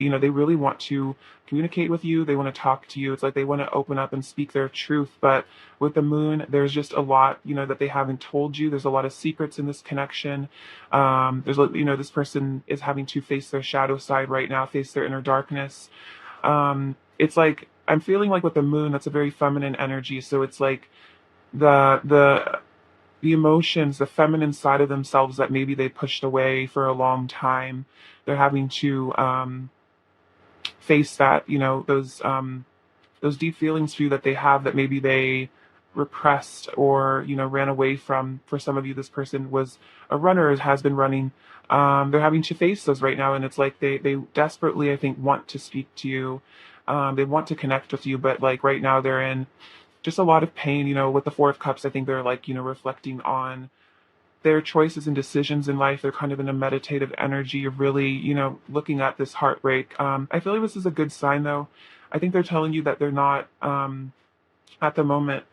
they really want to communicate with you. They want to talk to you. It's like they want to open up and speak their truth. But with the moon, there's just a lot, that they haven't told you. There's a lot of secrets in this connection. This person is having to face their shadow side right now, face their inner darkness. It's like, I'm feeling like with the moon, that's a very feminine energy. So it's like the emotions, the feminine side of themselves that maybe they pushed away for a long time. They're having to, face that, those deep feelings for you that they have that maybe they repressed or ran away from. For some of you, this person was a runner, has been running. They're having to face those right now, and it's like they desperately, I think, want to speak to you. They want to connect with you, but like right now they're in just a lot of pain. With the Four of Cups, I think they're like reflecting on their choices and decisions in life. They're kind of in a meditative energy of really, looking at this heartbreak. I feel like this is a good sign, though. I think they're telling you that they're not, at the moment,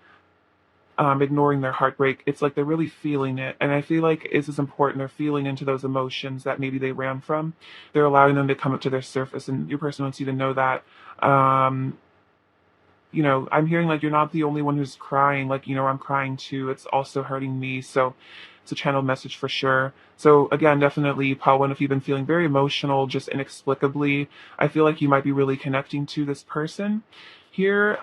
ignoring their heartbreak. It's like they're really feeling it. And I feel like this is important. They're feeling into those emotions that maybe they ran from. They're allowing them to come up to their surface. And your person wants you to know that. I'm hearing like you're not the only one who's crying. Like, I'm crying too. It's also hurting me. So it's a channeled message for sure. So again, definitely, Paul, if you've been feeling very emotional, just inexplicably, I feel like you might be really connecting to this person here.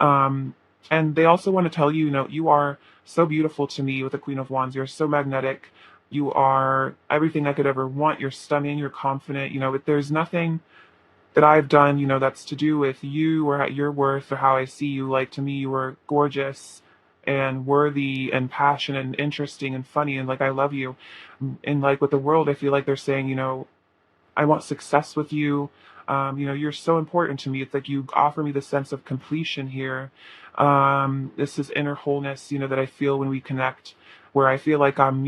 And they also want to tell you, you are so beautiful to me with the Queen of Wands. You're so magnetic. You are everything I could ever want. You're stunning. You're confident. There's nothing that I've done, that's to do with you or your worth or how I see you. Like, to me, you are gorgeous and worthy and passionate and interesting and funny, and like, I love you. And like with the world, I feel like they're saying, I want success with you. You're so important to me. It's like you offer me the sense of completion here. This is inner wholeness, that I feel when we connect, where I feel like I'm,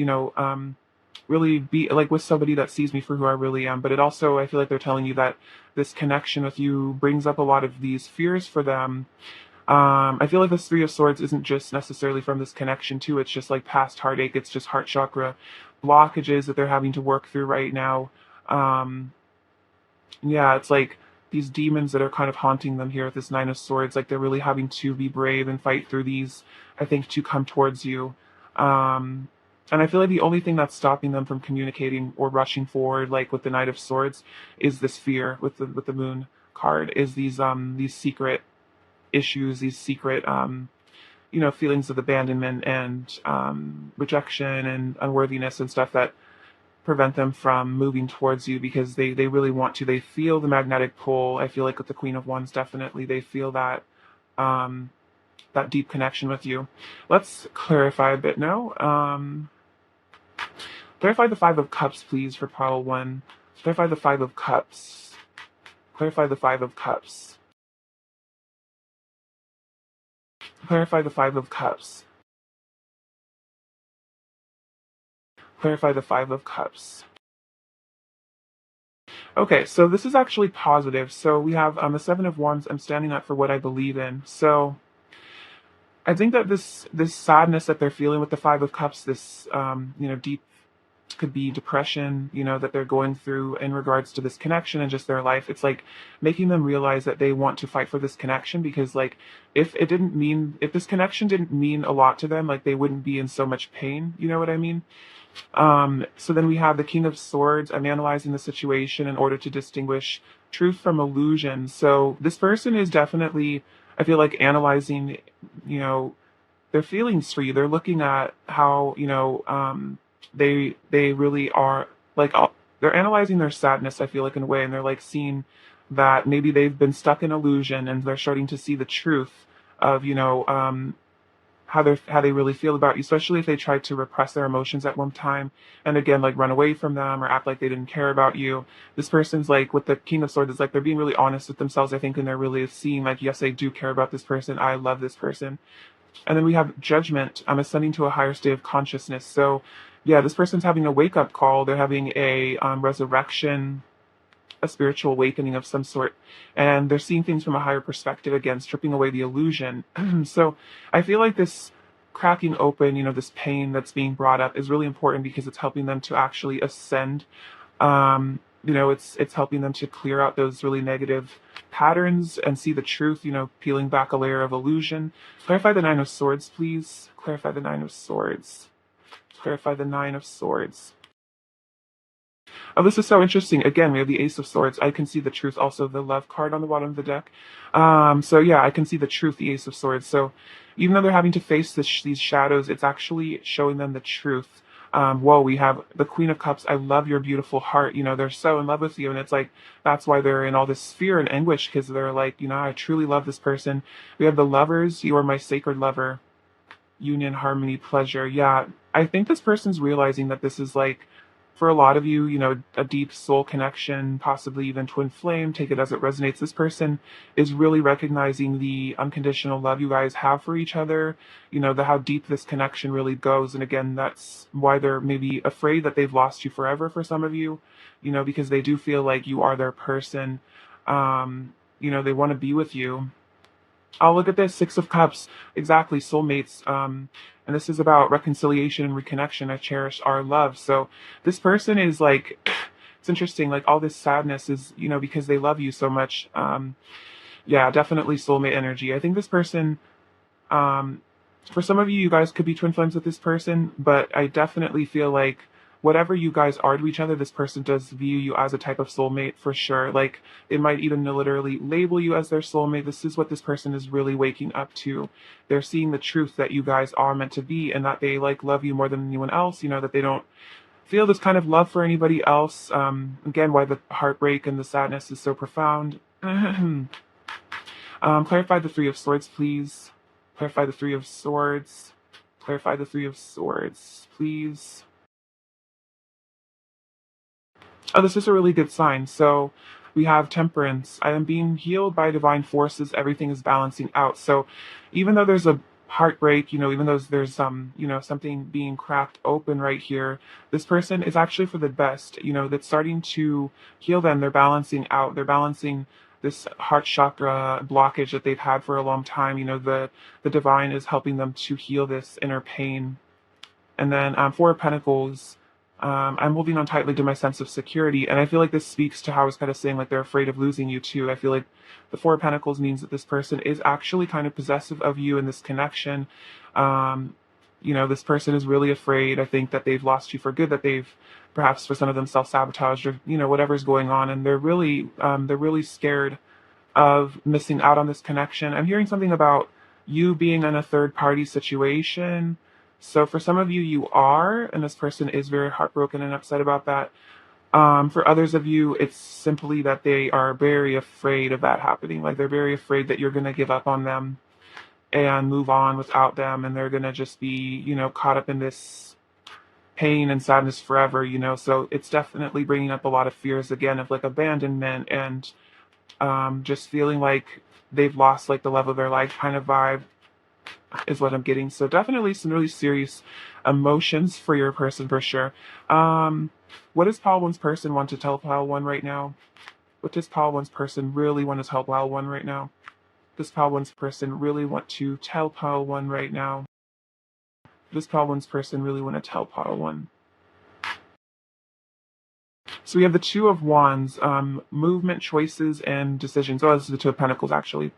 really be like with somebody that sees me for who I really am. But it also, I feel like they're telling you that this connection with you brings up a lot of these fears for them. I feel like this Three of Swords isn't just necessarily from this connection too. It's just like past heartache. It's just heart chakra blockages that they're having to work through right now. Um, yeah, it's like these demons that are kind of haunting them here with this Nine of Swords. Like they're really having to be brave and fight through these, I think, to come towards you. Um, and I feel like the only thing that's stopping them from communicating or rushing forward, like with the Knight of Swords, is this fear with the Moon card, is these secret issues, these secret feelings of abandonment and rejection and unworthiness and stuff that prevent them from moving towards you, because they really want to. They feel the magnetic pull. I feel like with the Queen of Wands, definitely they feel um, that deep connection with you. Let's clarify a bit now. Clarify the Five of Cups, please, for pile one. Clarify the Five of Cups. Clarify the Five of Cups. Clarify the Five of Cups. Clarify the Five of Cups. Okay, so this is actually positive. So we have the Seven of Wands. I'm standing up for what I believe in. So I think that this sadness that they're feeling with the Five of Cups, this deep, could be depression, that they're going through in regards to this connection and just their life. It's like making them realize that they want to fight for this connection, because like if this connection didn't mean a lot to them, like they wouldn't be in so much pain. You know what I mean? So then we have the King of Swords. I'm analyzing the situation in order to distinguish truth from illusion. So this person is definitely, I feel like, analyzing, their feelings for you. They're looking at how, they really are like, they're analyzing their sadness, I feel like, in a way, and they're like seeing that maybe they've been stuck in illusion, and they're starting to see the truth of, how they really feel about you, especially if they tried to repress their emotions at one time and again like run away from them or act like they didn't care about you. This person's like, with the King of Swords, it's like they're being really honest with themselves, I think, and they're really seeing like, yes, I do care about this person, I love this person. And then we have Judgment. I'm ascending to a higher state of consciousness. So yeah, this person's having a wake-up call. They're having a resurrection, a spiritual awakening of some sort, and they're seeing things from a higher perspective again, stripping away the illusion. So I feel like this cracking open, this pain that's being brought up is really important, because it's helping them to actually ascend. it's helping them to clear out those really negative patterns and see the truth, peeling back a layer of illusion. Clarify the Nine of Swords, please. Clarify the Nine of Swords. Clarify the Nine of Swords. Oh, this is so interesting. Again, we have the Ace of Swords. I can see the truth. Also, the Love card on the bottom of the deck. So yeah, I can see the truth, the Ace of Swords. So even though they're having to face these shadows, it's actually showing them the truth. Whoa, we have the Queen of Cups. I love your beautiful heart. They're so in love with you. And it's like, that's why they're in all this fear and anguish, because they're like, I truly love this person. We have the Lovers. You are my sacred lover. Union, harmony, pleasure. Yeah, I think this person's realizing that this is like, for a lot of you, a deep soul connection, possibly even twin flame, take it as it resonates. This person is really recognizing the unconditional love you guys have for each other, how deep this connection really goes. And again, that's why they're maybe afraid that they've lost you forever for some of you, because they do feel like you are their person. They want to be with you. Oh, look at this, Six of Cups. Exactly, soulmates. And this is about reconciliation and reconnection. I cherish our love. So this person is like, it's interesting, like all this sadness is, because they love you so much. Yeah, definitely soulmate energy. I think this person, um, for some of you, you guys could be twin flames with this person, but I definitely feel like whatever you guys are to each other, this person does view you as a type of soulmate for sure. Like it might even literally label you as their soulmate. This is what this person is really waking up to. They're seeing the truth that you guys are meant to be and that they like love you more than anyone else, that they don't feel this kind of love for anybody else. Again, why the heartbreak and the sadness is so profound. Clarify the Three of Swords, please. Clarify the Three of Swords. Clarify the Three of Swords, please. Oh, this is a really good sign. So we have Temperance. I am being healed by divine forces. Everything is balancing out. So even though there's a heartbreak, even though there's something being cracked open right here, this person is actually for the best. That's starting to heal them. They're balancing out. They're balancing this heart chakra blockage that they've had for a long time. The divine is helping them to heal this inner pain. And then Four of Pentacles, I'm holding on tightly to my sense of security. And I feel like this speaks to how I was kind of saying, like, they're afraid of losing you too. I feel like the Four of Pentacles means that this person is actually kind of possessive of you in this connection. This person is really afraid. I think that they've lost you for good, that they've perhaps for some of them self-sabotaged or, whatever's going on. And they're really scared of missing out on this connection. I'm hearing something about you being in a third party situation. So for some of you, you are, and this person is very heartbroken and upset about that. For others of you, it's simply that they are very afraid of that happening. Like they're very afraid that you're going to give up on them and move on without them. And they're going to just be, caught up in this pain and sadness forever, So it's definitely bringing up a lot of fears again of like abandonment and just feeling like they've lost like the love of their life kind of vibe is what I'm getting. So definitely some really serious emotions for your person for sure. What does Pile One's person want to tell Pile One right now? What does Pile One's person really want to tell Pile One right now? Does Pile One's person really want to tell Pile One right now? Does Pile One's person really want to tell Pile One? So we have the Two of Wands, movement, choices, and decisions. Oh, this is the Two of Pentacles, actually.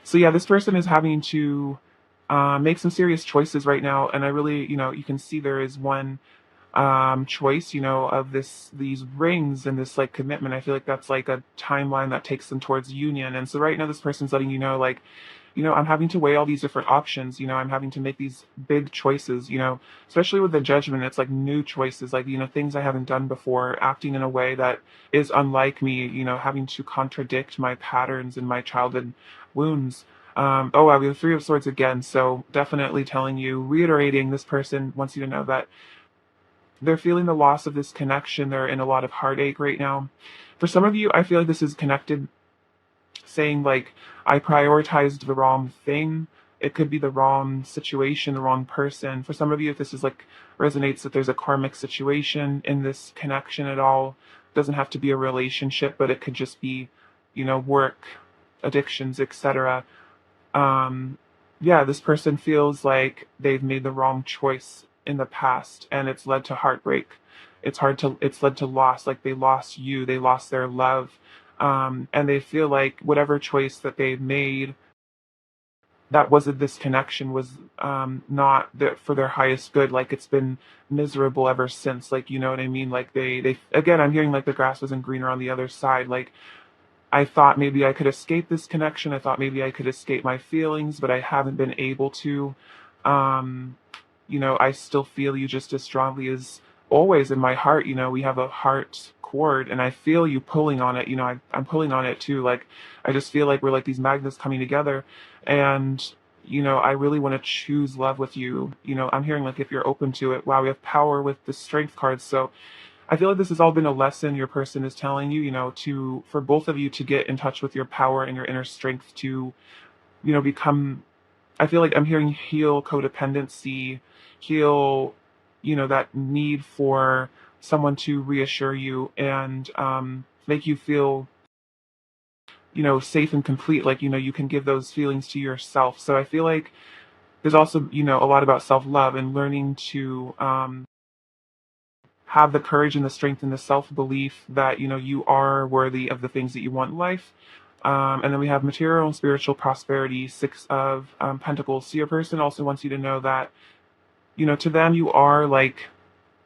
So yeah, this person is having to make some serious choices right now, and I really, you can see there is one choice, of these rings and this like commitment. I feel like that's like a timeline that takes them towards union. And so right now, this person's letting you know, like, I'm having to weigh all these different options. I'm having to make these big choices. Especially with the Judgment, it's like new choices, like things I haven't done before, acting in a way that is unlike me. Having to contradict my patterns and my childhood wounds. Oh wow, we have Three of Swords again. So definitely telling you, reiterating, this person wants you to know that they're feeling the loss of this connection. They're in a lot of heartache right now. For some of you, I feel like this is connected, saying like, I prioritized the wrong thing. It could be the wrong situation, the wrong person. For some of you, if this is like resonates that there's a karmic situation in this connection at all, it doesn't have to be a relationship, but it could just be, work, addictions, etc. Yeah, this person feels like they've made the wrong choice in the past and it's led to heartbreak. it's led to loss, like they lost you, they lost their love. And they feel like whatever choice that they've made that was a disconnection was not for their highest good. Like it's been miserable ever since. Like, you know what I mean? Like they again, I'm hearing like the grass wasn't greener on the other side. Like I thought maybe I could escape this connection. I thought maybe I could escape my feelings, but I haven't been able to. Um, I still feel you just as strongly as always in my heart. We have a heart cord, and I feel you pulling on it. I'm pulling on it too. Like, I just feel like we're like these magnets coming together. And, I really want to choose love with you. I'm hearing like if you're open to it. Wow, we have power with the strength cards. So, I feel like this has all been a lesson your person is telling you, for both of you to get in touch with your power and your inner strength to, become, I feel like I'm hearing heal codependency, heal, that need for someone to reassure you and make you feel, safe and complete. Like, you can give those feelings to yourself. So I feel like there's also, a lot about self love and learning to, have the courage and the strength and the self-belief that you are worthy of the things that you want in life. And then we have material and spiritual prosperity, six of pentacles. So your person also wants you to know that to them you are like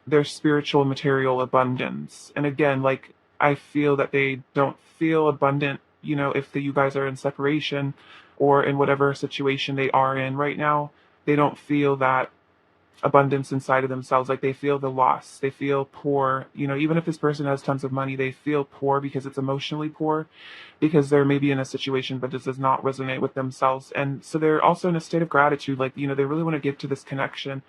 their spiritual and material abundance. And again, like I feel that they don't feel abundant if you guys are in separation or in whatever situation they are in right now. They don't feel that abundance inside of themselves. Like they feel the loss, they feel poor. Even if this person has tons of money, they feel poor because it's emotionally poor, because they're maybe in a situation but this does not resonate with themselves. And so they're also in a state of gratitude. Like they really want to give to this connection.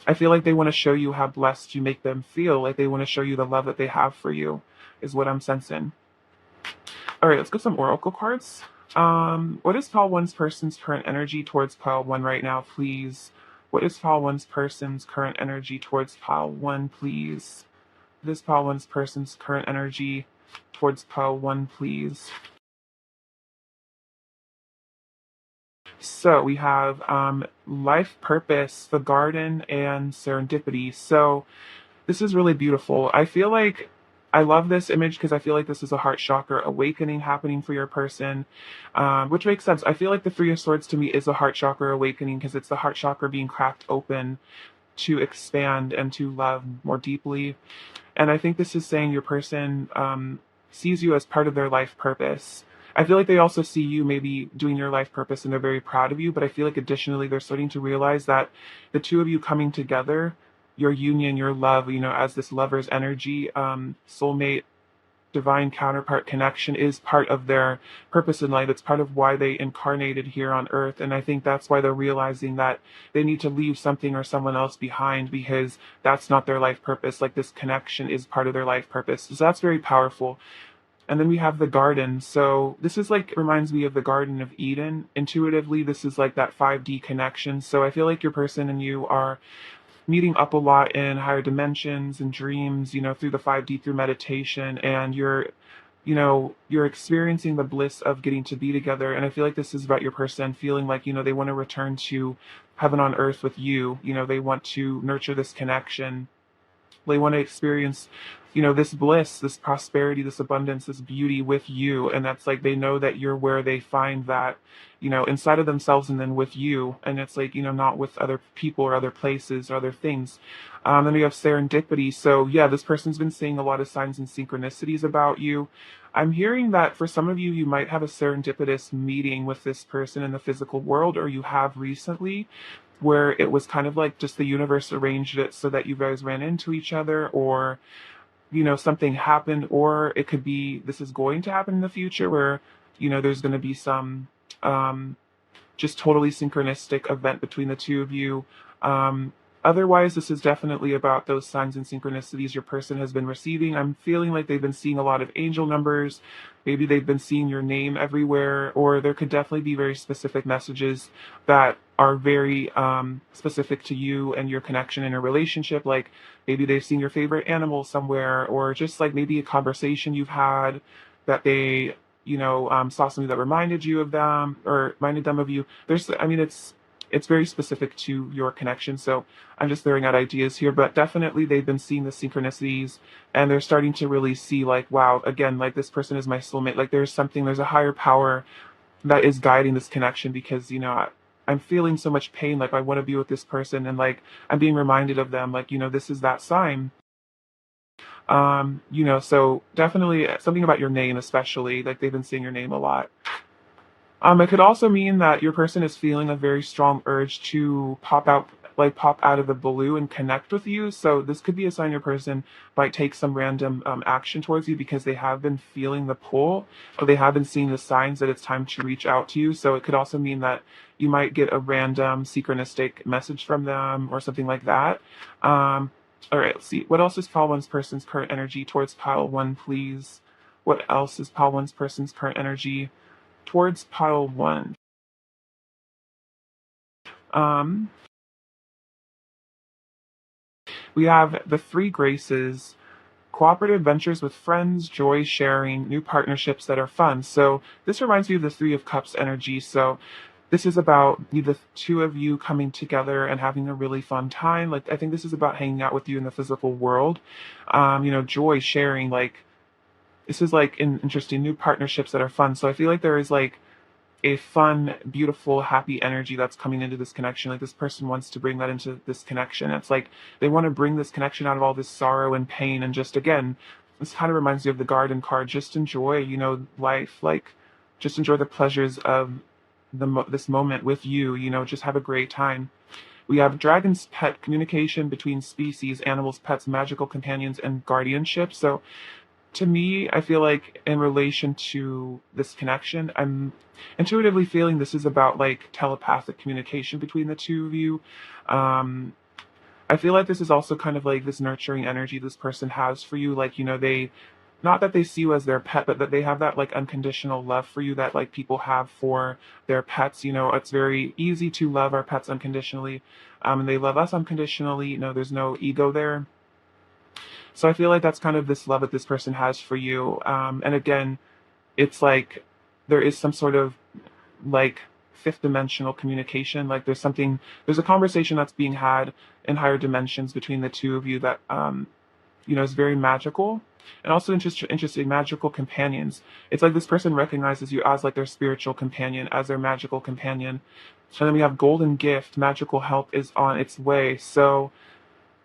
I feel like they want to show you how blessed you make them feel. Like they want to show you the love that they have for you, is what I'm sensing. All right, let's get some oracle cards. What is pile one's person's current energy towards pile one right now, please? What is pile one's person's current energy towards pile one, please? What is pile one's person's current energy towards pile one, please? So we have life purpose, the garden, and serendipity. So this is really beautiful. I feel like I love this image because I feel like this is a heart chakra awakening happening for your person, which makes sense. I feel like the Three of Swords to me is a heart chakra awakening because it's the heart chakra being cracked open to expand and to love more deeply. And I think this is saying your person sees you as part of their life purpose. I feel like they also see you maybe doing your life purpose and they're very proud of you, but I feel like additionally they're starting to realize that the two of you coming together, your union, your love, as this lover's energy, soulmate, divine counterpart connection is part of their purpose in life. It's part of why they incarnated here on earth. And I think that's why they're realizing that they need to leave something or someone else behind because that's not their life purpose. Like this connection is part of their life purpose. So that's very powerful. And then we have the garden. So this is like, reminds me of the Garden of Eden. Intuitively, this is like that 5D connection. So I feel like your person and you are meeting up a lot in higher dimensions and dreams, through the 5D, through meditation, and you're experiencing the bliss of getting to be together. And I feel like this is about your person feeling like, they want to return to heaven on earth with you. They want to nurture this connection. They want to experience, this bliss, this prosperity, this abundance, this beauty with you. And that's like, they know that you're where they find that, inside of themselves and then with you. And it's like, not with other people or other places or other things. Then we have serendipity. So yeah, this person's been seeing a lot of signs and synchronicities about you. I'm hearing that for some of you, you might have a serendipitous meeting with this person in the physical world, or you have recently, where it was kind of like just the universe arranged it so that you guys ran into each other, or something happened, or it could be this is going to happen in the future where there's going to be some just totally synchronistic event between the two of you. Otherwise, this is definitely about those signs and synchronicities your person has been receiving. I'm feeling like they've been seeing a lot of angel numbers. Maybe they've been seeing your name everywhere, or there could definitely be very specific messages that are very specific to you and your connection in a relationship. Like maybe they've seen your favorite animal somewhere, or just like maybe a conversation you've had that they saw something that reminded you of them or reminded them of you. I mean, it's it's very specific to your connection. So I'm just throwing out ideas here, but definitely they've been seeing the synchronicities and they're starting to really see like, wow, again, like this person is my soulmate. Like there's a higher power that is guiding this connection because, I'm feeling so much pain. Like I want to be with this person and like I'm being reminded of them. Like, this is that sign. So definitely something about your name, especially like they've been seeing your name a lot. It could also mean that your person is feeling a very strong urge to pop out of the blue and connect with you. So this could be a sign your person might take some random action towards you because they have been feeling the pull or they have been seeing the signs that it's time to reach out to you. So it could also mean that you might get a random synchronistic message from them or something like that. All right, let's see. What else is pile one's person's current energy towards pile one, please? What else is pile one's person's current energy towards pile one? Um, we have the three graces, cooperative adventures with friends, joy sharing, new partnerships that are fun. So this reminds me of the Three of Cups energy. So this is about the two of you coming together and having a really fun time. Like I think this is about hanging out with you in the physical world. Joy sharing, like this is like interesting new partnerships that are fun. So I feel like there is like a fun, beautiful, happy energy that's coming into this connection. Like this person wants to bring that into this connection. It's like they want to bring this connection out of all this sorrow and pain and just again, this kind of reminds me of the garden card. Just enjoy, life. Like just enjoy the pleasures of this moment with you. Just have a great time. We have dragon's pet, communication between species, animals, pets, magical companions, and guardianship. So to me, I feel like in relation to this connection, I'm intuitively feeling this is about like telepathic communication between the two of you. Um, I feel like this is also kind of like this nurturing energy this person has for you. Like, they, not that they see you as their pet, but that they have that like unconditional love for you that like people have for their pets. It's very easy to love our pets unconditionally. And they love us unconditionally. There's no ego there. So I feel like that's kind of this love that this person has for you. And again, it's like there is some sort of like fifth dimensional communication. Like there's a conversation that's being had in higher dimensions between the two of you that, is very magical and also interesting magical companions. It's like this person recognizes you as like their spiritual companion, as their magical companion. And then we have golden gift, magical help is on its way. So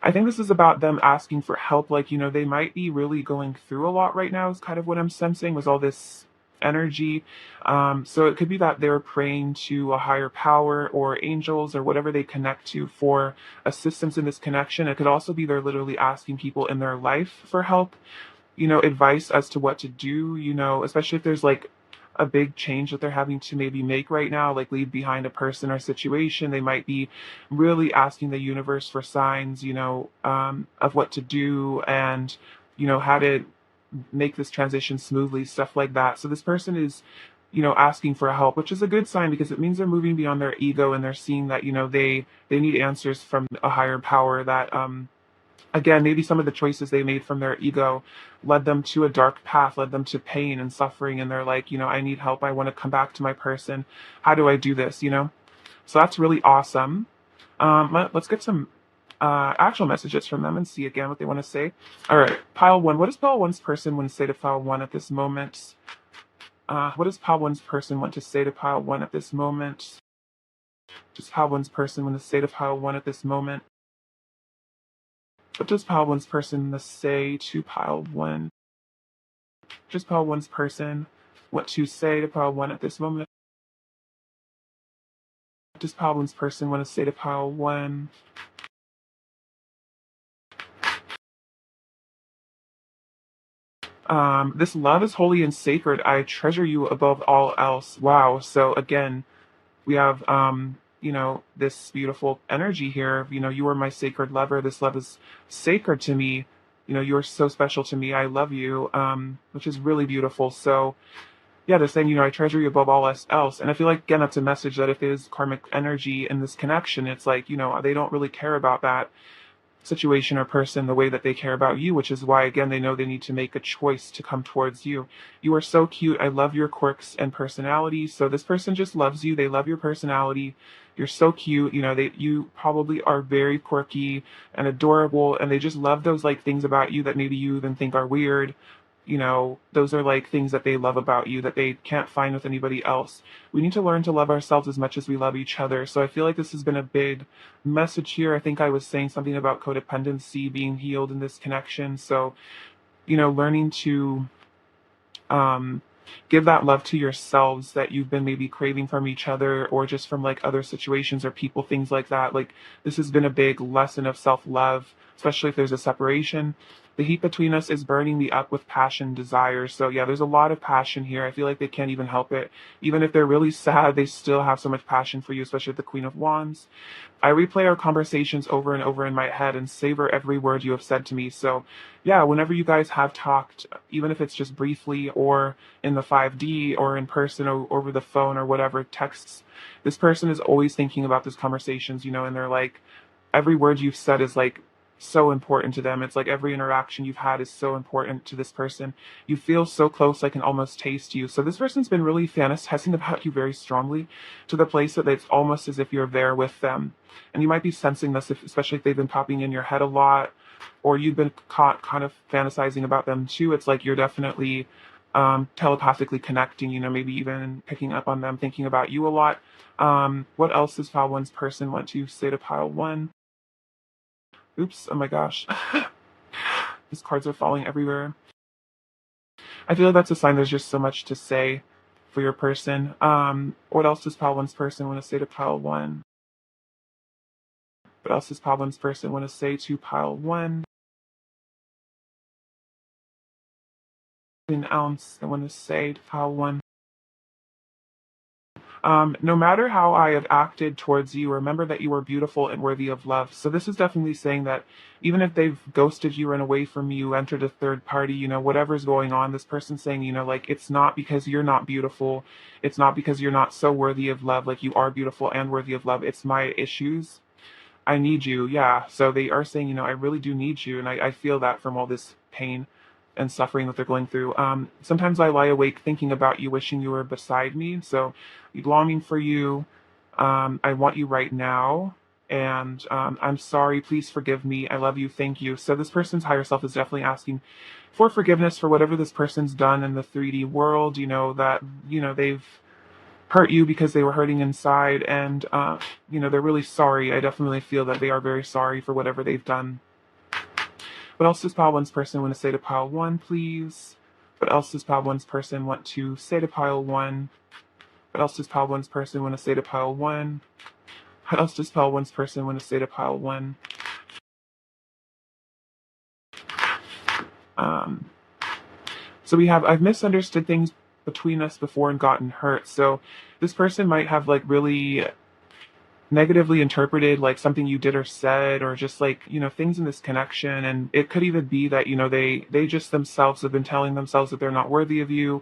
I think this is about them asking for help. Like, they might be really going through a lot right now, is kind of what I'm sensing with all this energy. So it could be that they're praying to a higher power or angels or whatever they connect to for assistance in this connection. It could also be they're literally asking people in their life for help, advice as to what to do, especially if there's like a big change that they're having to maybe make right now, like leave behind a person or situation. They might be really asking the universe for signs, of what to do and, how to make this transition smoothly, stuff like that. So this person is, asking for help, which is a good sign because it means they're moving beyond their ego and they're seeing that, they need answers from a higher power that, again, maybe some of the choices they made from their ego led them to a dark path, led them to pain and suffering. And they're like, I need help. I want to come back to my person. How do I do this? So that's really awesome. Let's get some actual messages from them and see again what they want to say. All right, pile one. What does pile one's person want to say to pile one at this moment? What does pile one's person want to say to pile one at this moment? Does pile one's person want to say to pile one at this moment? What does pile one's person say to pile one? Just pile one's person what to say to pile one at this moment? What does pile one's person want to say to pile one? This love is holy and sacred. I treasure you above all else. Wow. So again, we have this beautiful energy here. You are my sacred lover. This love is sacred to me. You are so special to me. I love you. Which is really beautiful. So yeah, they're saying, I treasure you above all else. And I feel like, again, that's a message that if there's karmic energy in this connection, it's like, they don't really care about that. situation or person the way that they care about you, which is why, again, they know they need to make a choice to come towards you. You are so cute. I love your quirks and personality. So this person just loves you. They love your personality. You're so cute. You probably are very quirky and adorable, and they just love those like things about you that maybe you even think are weird. Those are like things that they love about you that they can't find with anybody else. We need to learn to love ourselves as much as we love each other. So I feel like this has been a big message here. I think I was saying something about codependency being healed in this connection. So, learning to um, give that love to yourselves that you've been maybe craving from each other or just from like other situations or people, things like that. Like, this has been a big lesson of self love, especially if there's a separation. The heat between us is burning me up with passion, desire. So, yeah, there's a lot of passion here. I feel like they can't even help it. Even if they're really sad, they still have so much passion for you, especially with the Queen of Wands. I replay our conversations over and over in my head and savor every word you have said to me. So, yeah, whenever you guys have talked, even if it's just briefly or in the 5D or in person or over the phone or whatever, texts, this person is always thinking about those conversations, and they're like, every word you've said is like so important to them. It's like every interaction you've had is so important to this person. You feel so close, I can almost taste you. So this person's been really fantasizing about you very strongly to the place that it's almost as if you're there with them. And you might be sensing this, especially if they've been popping in your head a lot, or you've been caught kind of fantasizing about them too. It's like you're definitely telepathically connecting, maybe even picking up on them, thinking about you a lot. What else does pile one's person want to say to pile one? Oops, oh my gosh. These cards are falling everywhere. I feel like that's a sign there's just so much to say for your person. What else does pile one's person want to say to pile one? What else does pile one's person want to say to pile one? An ounce I want to say to pile one. No matter how I have acted towards you, remember that you are beautiful and worthy of love. So this is definitely saying that even if they've ghosted you, run away from you, entered a third party, whatever's going on, this person's saying, like, it's not because you're not beautiful. It's not because you're not so worthy of love. Like, you are beautiful and worthy of love. It's my issues. I need you. Yeah. So they are saying, I really do need you. And I feel that from all this pain and suffering that they're going through. Sometimes I lie awake thinking about you, wishing you were beside me. So longing for you. I want you right now. And I'm sorry. Please forgive me. I love you. Thank you. So this person's higher self is definitely asking for forgiveness for whatever this person's done in the 3D world, that, they've hurt you because they were hurting inside. And, they're really sorry. I definitely feel that they are very sorry for whatever they've done. What else does pile one's person want to say to pile one, please? What else does pile one's person want to say to pile one? What else does pile one's person want to say to pile one? What else does pile one's person want to say to pile one? Um, so we have, I've misunderstood things between us before and gotten hurt. So this person might have like really negatively interpreted like something you did or said, or just like things in this connection. And it could even be that they just themselves have been telling themselves that they're not worthy of you,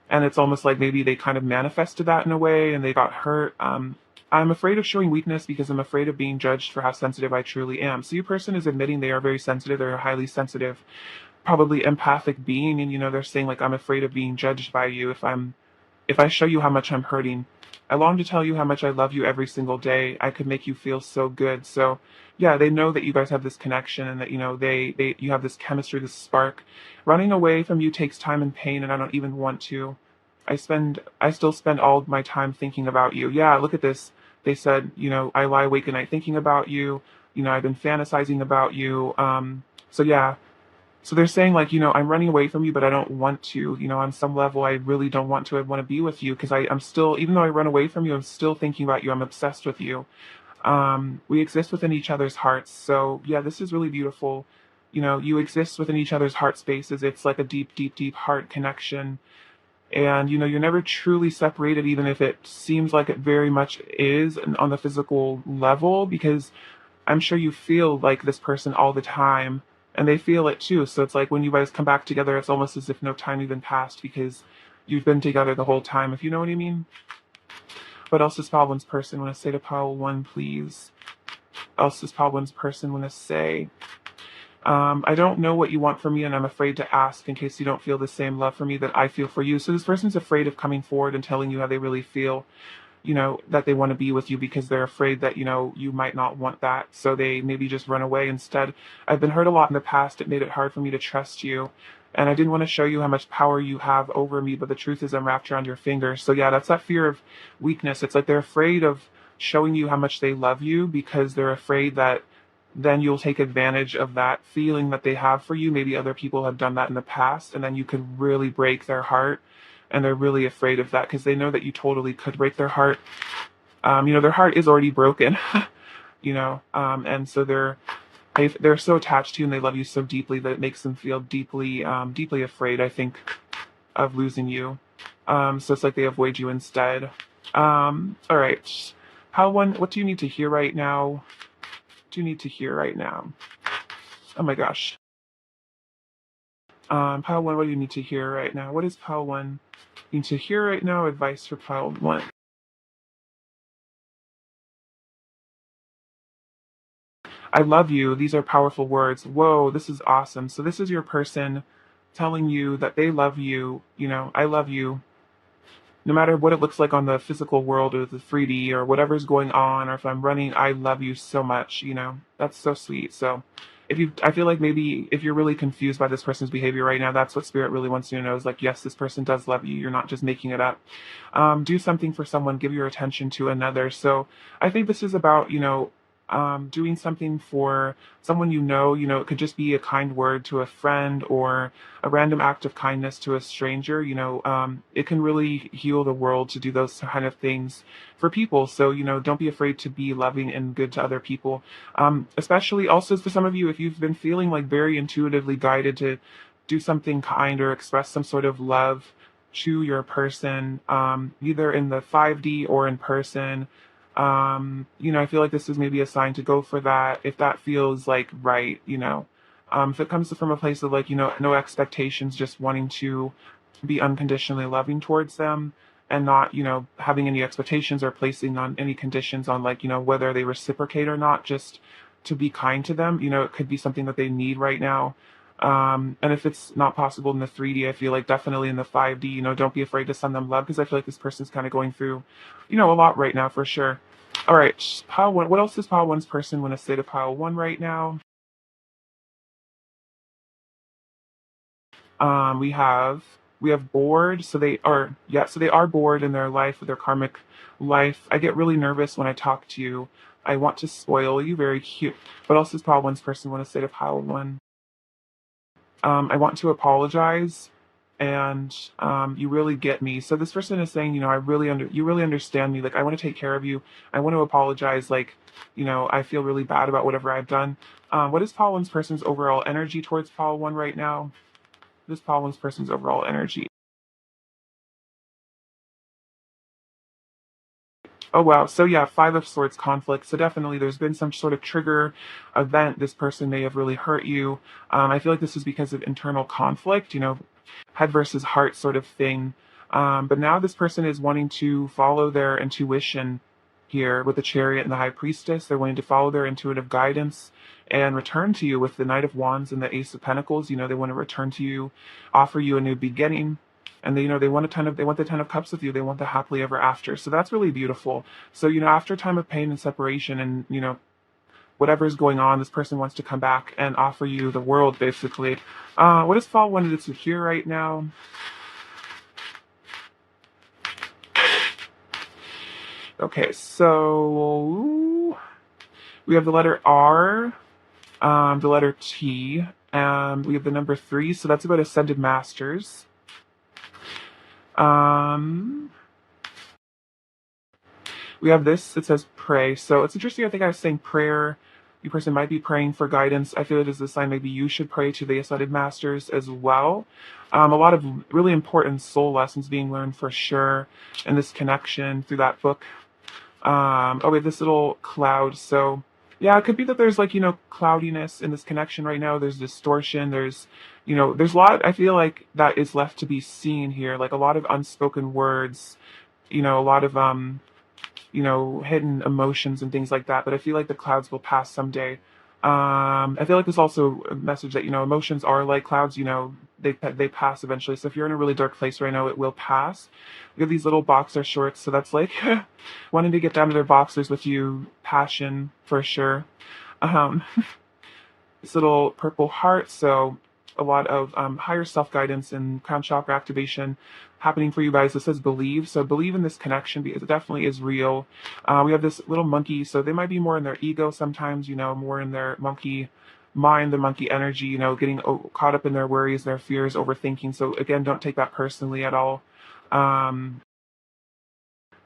and it's almost like maybe they kind of manifested that in a way and they got hurt. I'm afraid of showing weakness because I'm afraid of being judged for how sensitive I truly am. So your person is admitting they are very sensitive. They're a highly sensitive, probably empathic being, and they're saying like, I'm afraid of being judged by you if I show you how much I'm hurting. I long to tell you how much I love you every single day. I could make you feel so good. So yeah, they know that you guys have this connection and that, you have this chemistry, this spark. Running away from you takes time and pain, and I don't even want to. I still spend all of my time thinking about you. Yeah, look at this. They said, I lie awake at night thinking about you. I've been fantasizing about you. So yeah, so they're saying like, I'm running away from you, but I don't want to, on some level, I really don't want to. I want to be with you because I'm still, even though I run away from you, I'm still thinking about you. I'm obsessed with you. We exist within each other's hearts. So yeah, this is really beautiful. You exist within each other's heart spaces. It's like a deep, deep, deep heart connection. And, you're never truly separated, even if it seems like it very much is on the physical level, because I'm sure you feel like this person all the time, and they feel it too. So it's like when you guys come back together, it's almost as if no time even passed because you've been together the whole time, if you know what I mean. What else does pile one's person want to say to pile one, please? else does Pile One's person want to say? I don't know what you want from me, and I'm afraid to ask in case you don't feel the same love for me that I feel for you. So this person's afraid of coming forward and telling you how they really feel, that they want to be with you because they're afraid that, you might not want that. So they maybe just run away instead. I've been hurt a lot in the past. It made it hard for me to trust you. And I didn't want to show you how much power you have over me, but the truth is I'm wrapped around your finger. So yeah, that's that fear of weakness. It's like they're afraid of showing you how much they love you because they're afraid that then you'll take advantage of that feeling that they have for you. Maybe other people have done that in the past, and then you could really break their heart. And they're really afraid of that because they know that you totally could break their heart. Their heart is already broken, and so they're so attached to you and they love you so deeply that it makes them feel deeply, deeply afraid, I think, of losing you. So it's like they avoid you instead. All right. What do you need to hear right now? What do you need to hear right now? Oh my gosh. Pile one, what do you need to hear right now? What is Pile one need to hear right now? Advice for Pile one. I love you. These are powerful words. Whoa, this is awesome. So this is your person telling you that they love you. I love you. No matter what it looks like on the physical world or the 3D or whatever's going on, or if I'm running, I love you so much. That's so sweet. So I feel like maybe if you're really confused by this person's behavior right now, that's what spirit really wants you to know is like, yes, this person does love you. You're not just making it up. Do something for someone, give your attention to another. So I think this is about, doing something for someone it could just be a kind word to a friend or a random act of kindness to a stranger. It can really heal the world to do those kind of things for people. So, don't be afraid to be loving and good to other people. Especially also for some of you, if you've been feeling like very intuitively guided to do something kind or express some sort of love to your person, either in the 5D or in person. I feel like this is maybe a sign to go for that if that feels like right. If it comes from a place of like, no expectations, just wanting to be unconditionally loving towards them and not, having any expectations or placing on any conditions on like, whether they reciprocate or not, just to be kind to them. It could be something that they need right now. And if it's not possible in the 3D, I feel like definitely in the 5D, don't be afraid to send them love because I feel like this person's kind of going through, a lot right now for sure. All right, pile one. What else does pile one's person want to say to pile one right now? We have bored. So they are bored in their life, with their karmic life. I get really nervous when I talk to you. I want to spoil you. Very cute. What else does pile one's person want to say to pile one? I want to apologize, and you really get me. So this person is saying, you really understand me. Like I want to take care of you. I want to apologize. Like, I feel really bad about whatever I've done. What is Paul One's person's overall energy towards Paul One right now? What is Paul One's person's overall energy? Oh wow. So yeah, Five of Swords conflict. So definitely there's been some sort of trigger event. This person may have really hurt you. I feel like this is because of internal conflict, head versus heart sort of thing. But now this person is wanting to follow their intuition here with the Chariot and the High Priestess. They're wanting to follow their intuitive guidance and return to you with the Knight of Wands and the Ace of Pentacles. They want to return to you, offer you a new beginning. And they want they want the 10 of Cups with you. They want the happily ever after. So that's really beautiful. So, after a time of pain and separation and, whatever is going on, this person wants to come back and offer you the world, basically. What does Fall wanted to hear right now? Okay, so we have the letter R, the letter T, and we have the number 3. So that's about Ascended Masters. We have this, it says pray. So it's interesting, I think I was saying prayer. You person might be praying for guidance. I feel it is a sign maybe you should pray to the Ascended Masters as well. A lot of really important soul lessons being learned for sure in this connection through that book. We have this little cloud. So yeah, it could be that there's like, cloudiness in this connection right now. There's distortion. There's a lot, I feel like, that is left to be seen here. Like a lot of unspoken words, a lot of, hidden emotions and things like that. But I feel like the clouds will pass someday. I feel like there's also a message that, emotions are like clouds, they pass eventually. So if you're in a really dark place right now, it will pass. We have these little boxer shorts, so that's like wanting to get down to their boxers with you, passion for sure. Um, this little purple heart. So a lot of higher self-guidance and crown chakra activation happening for you guys. This says believe. So believe in this connection because it definitely is real. We have this little monkey. So they might be more in their ego sometimes, more in their monkey mind, the monkey energy, getting caught up in their worries, their fears, overthinking. So again, don't take that personally at all. Um,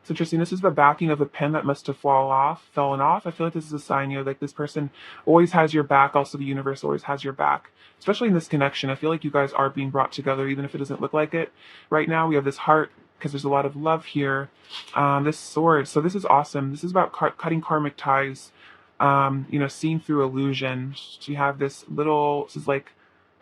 it's interesting. This is the backing of a pen that must have fallen off. I feel like this is a sign, like this person always has your back. Also, the universe always has your back, especially in this connection. I feel like you guys are being brought together, even if it doesn't look like it. Right now, we have this heart because there's a lot of love here. This sword. So this is awesome. This is about cutting karmic ties. Seeing through illusion. So you have this little. This is like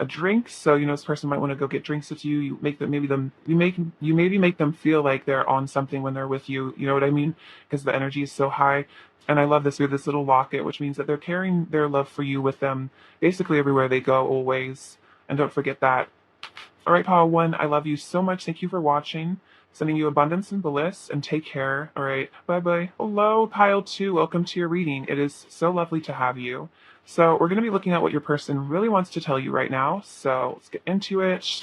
a drink. So this person might want to go get drinks with you. You make them you maybe make them feel like they're on something when they're with you. You know what I mean? Because the energy is so high. And I love this. We have this little locket, which means that they're carrying their love for you with them basically everywhere they go, always. And don't forget that. All right, Pile 1, I love you so much. Thank you for watching. Sending you abundance and bliss, and take care. All right, bye-bye. Hello, Pile 2. Welcome to your reading. It is so lovely to have you. So we're going to be looking at what your person really wants to tell you right now. So let's get into it.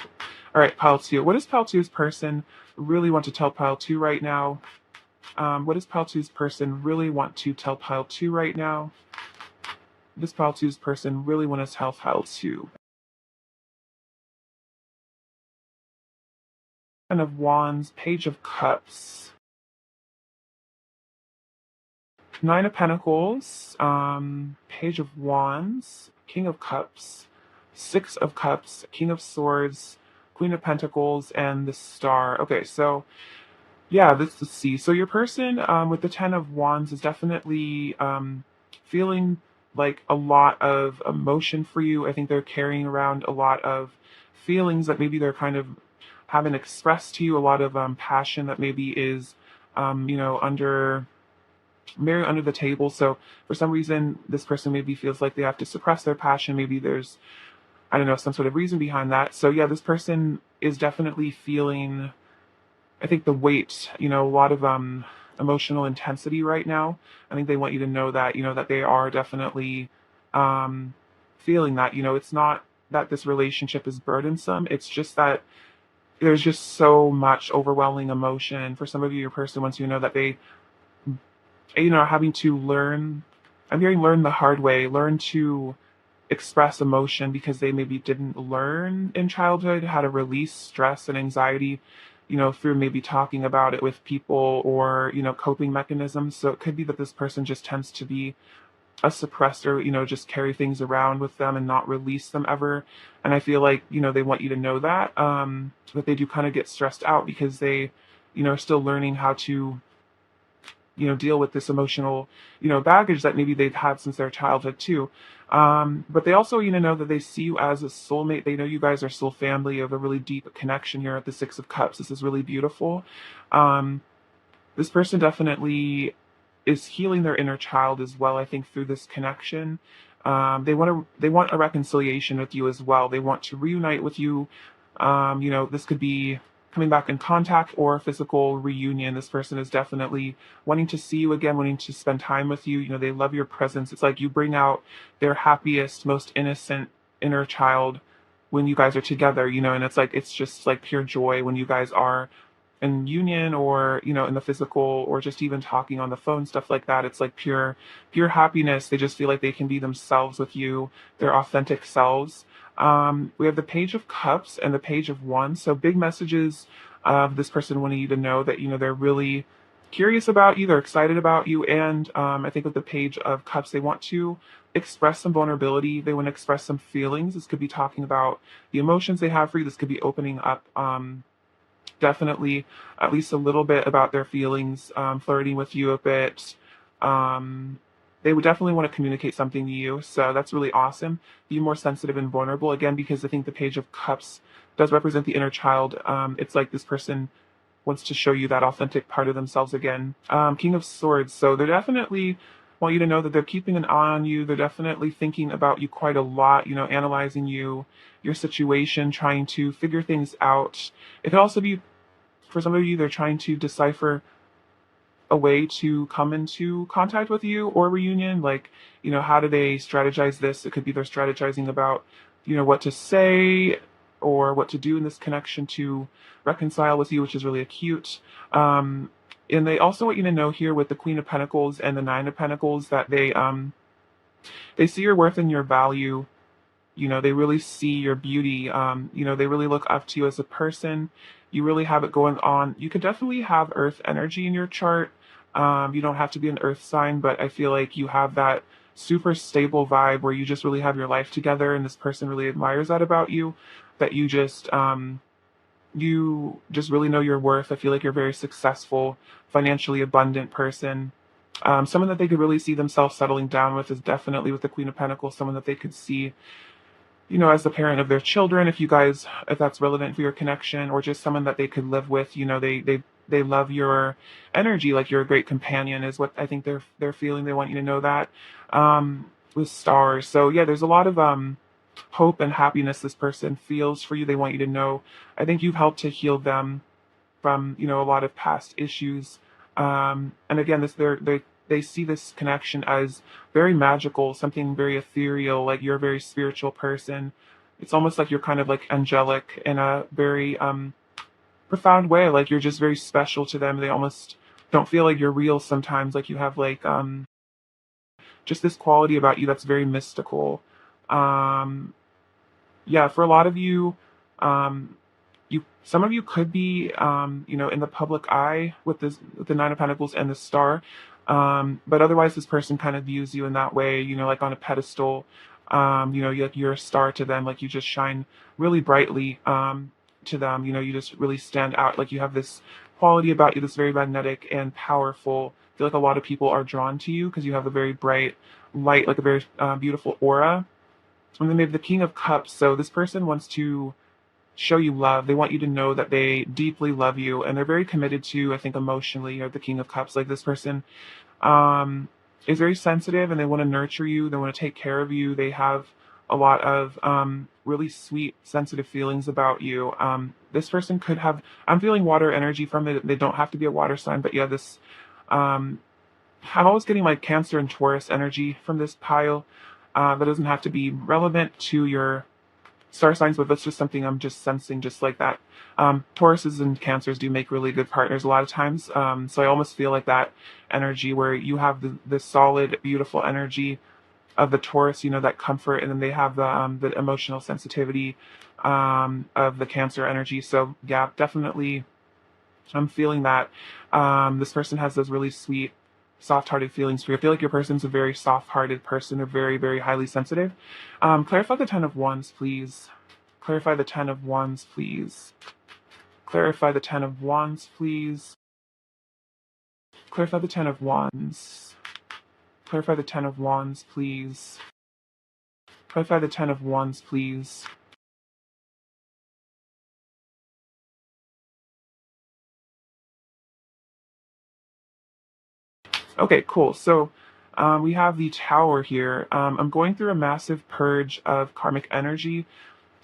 All right, Pile 2. What does Pile 2's person really want to tell Pile 2 right now? What does Pile 2's person really want to tell Pile 2 right now? What does Pile 2's person really want to tell Pile 2? Ten of Wands, Page of Cups, Nine of Pentacles, Page of Wands, King of Cups, Six of Cups, King of Swords, Queen of Pentacles, and the Star. Okay, so yeah, let's see. So your person with the Ten of Wands is definitely feeling like a lot of emotion for you. I think they're carrying around a lot of feelings that maybe they're kind of haven't expressed to you, a lot of passion that maybe is, under very under the table. So for some reason, this person maybe feels like they have to suppress their passion. Maybe there's, I don't know, some sort of reason behind that. So yeah, this person is definitely feeling, I think, the weight, a lot of emotional intensity right now. I think they want you to know that, that they are definitely feeling that. It's not that this relationship is burdensome. It's just that there's just so much overwhelming emotion. For some of you, your person wants you to know that they, having to learn, I'm hearing learn the hard way, learn to express emotion because they maybe didn't learn in childhood how to release stress and anxiety, through maybe talking about it with people or, coping mechanisms. So it could be that this person just tends to be a suppressor, just carry things around with them and not release them ever. And I feel like, they want you to know that they do kind of get stressed out because they, are still learning how to, deal with this emotional, baggage that maybe they've had since their childhood too. But they also, know that they see you as a soulmate. They know you guys are still family. You have a really deep connection here at the Six of Cups. This is really beautiful. This person definitely is healing their inner child as well, I think, through this connection. They want a reconciliation with you as well. They want to reunite with you. This could be coming back in contact or physical reunion. This person is definitely wanting to see you again, wanting to spend time with you. They love your presence. It's like you bring out their happiest, most innocent inner child when you guys are together, and it's just like pure joy when you guys are in union or, in the physical or just even talking on the phone, stuff like that. It's like pure happiness. They just feel like they can be themselves with you, their authentic selves. We have the Page of Cups and the Page of Wands. So big messages of this person wanting you to know that, they're really curious about you, they're excited about you. And I think with the Page of Cups, they want to express some vulnerability. They want to express some feelings. This could be talking about the emotions they have for you. This could be opening up, definitely at least a little bit about their feelings, flirting with you a bit. They would definitely want to communicate something to you. So that's really awesome. Be more sensitive and vulnerable, again, because I think the Page of Cups does represent the inner child. It's like this person wants to show you that authentic part of themselves again. King of Swords. So they're definitely want you to know that they're keeping an eye on you. They're definitely thinking about you quite a lot, analyzing you, your situation, trying to figure things out. It could also be, for some of you, they're trying to decipher a way to come into contact with you or reunion. Like, how do they strategize this? It could be they're strategizing about, what to say or what to do in this connection to reconcile with you, which is really acute. And they also want you to know here with the Queen of Pentacles and the Nine of Pentacles that they see your worth and your value. They really see your beauty. They really look up to you as a person. You really have it going on. You could definitely have earth energy in your chart. You don't have to be an earth sign, but I feel like you have that super stable vibe where you just really have your life together, and this person really admires that about you, that you just really know your worth. I feel like you're a very successful, financially abundant person. Someone that they could really see themselves settling down with is definitely with the Queen of Pentacles, someone that they could see as the parent of their children, if that's relevant for your connection, or just someone that they could live with. They love your energy, like you're a great companion, is what I think they're feeling. They want you to know that. With stars. So yeah, there's a lot of hope and happiness this person feels for you. They want you to know. I think you've helped to heal them from a lot of past issues. And again, they see this connection as very magical, something very ethereal. Like you're a very spiritual person. It's almost like you're kind of like angelic in a very profound way. Like you're just very special to them. They almost don't feel like you're real sometimes. Like you have like just this quality about you that's very mystical. Yeah, for a lot of you, um, some of you could be in the public eye with with the Nine of Pentacles and the Star. But otherwise this person kind of views you in that way, like on a pedestal. You're a star to them, like you just shine really brightly to them. You just really stand out. Like you have this quality about you that's very magnetic and powerful. I feel like a lot of people are drawn to you because you have a very bright light, like a very beautiful aura. And then maybe the King of Cups. So this person wants to show you love. They want you to know that they deeply love you, and they're very committed to, I think, emotionally. The King of Cups. Like this person is very sensitive, and they want to nurture you. They want to take care of you. They have a lot of really sweet, sensitive feelings about you. This person could have. I'm feeling water energy from it. They don't have to be a water sign, but yeah, this. Um, I'm always getting like Cancer and Taurus energy from this pile. That doesn't have to be relevant to your star signs, but that's just something I'm just sensing, just like that. Tauruses and Cancers do make really good partners a lot of times. So I almost feel like that energy where you have the solid, beautiful energy of the Taurus, that comfort, and then they have the emotional sensitivity of the Cancer energy. So yeah, definitely I'm feeling that. This person has those really sweet, soft-hearted feelings for you. I feel like your person's a very soft-hearted person. They're very, very highly sensitive. Clarify the Ten of Wands, please. Clarify the Ten of Wands, please. Clarify the Ten of Wands, please. Clarify the Ten of Wands. Clarify the Ten of Wands, please. Clarify the Ten of Wands, please. Okay, cool. So we have the Tower here. I'm going through a massive purge of karmic energy.